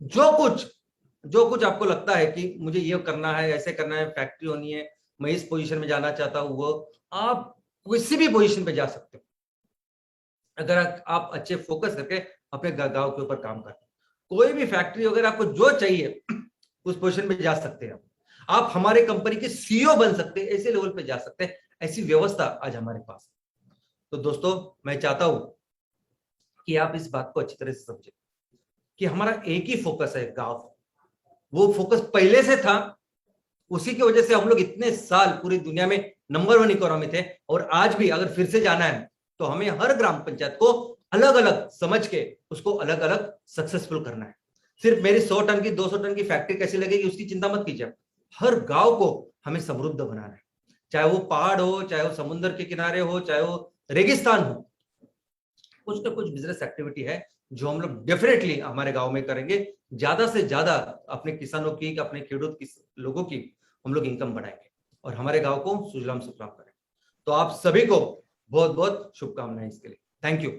जो कुछ आपको लगता है कि मुझे ये करना है, ऐसे करना है, फैक्ट्री होनी है, मैं इस पोजीशन में जाना चाहता हूं, वो आप किसी भी पोजीशन पे जा सकते हो अगर आप अच्छे फोकस करके अपने गांव के ऊपर काम करते। कोई भी फैक्ट्री अगर आपको जो चाहिए उस पोजीशन पे जा सकते हैं आप हमारे कंपनी के सीईओ बन सकते हैं, ऐसे लेवल पे जा सकते हैं। ऐसी व्यवस्था आज हमारे पास। तो दोस्तों मैं चाहता हूं कि आप इस बात को अच्छी तरह से समझें कि हमारा एक ही फोकस है, गांव। वो फोकस पहले से था, उसी की वजह से हम लोग इतने साल पूरी दुनिया में नंबर 1 इकोनॉमी थे। और आज भी अगर फिर से जाना है तो हमें हर ग्राम पंचायत को अलग अलग समझ के उसको अलग अलग सक्सेसफुल करना है। सिर्फ मेरी 100 टन की, 200 टन की फैक्ट्री कैसे लगेगी उसकी चिंता मत कीजिए। हर गांव को हमें समृद्ध बनाना है, चाहे वो पहाड़ हो, चाहे वो समुद्र के किनारे हो, चाहे वो रेगिस्तान हो। कुछ ना कुछ बिजनेस एक्टिविटी है जो हम लोग डेफिनेटली हमारे गांव में करेंगे। ज्यादा से ज्यादा अपने किसानों की, अपने खेडूत की, लोगों की हम लोग इनकम बढ़ाएंगे और हमारे गांव को सुजलाम सुफलाम करेंगे। तो आप सभी को बहुत बहुत शुभकामनाएं इसके लिए। Thank you.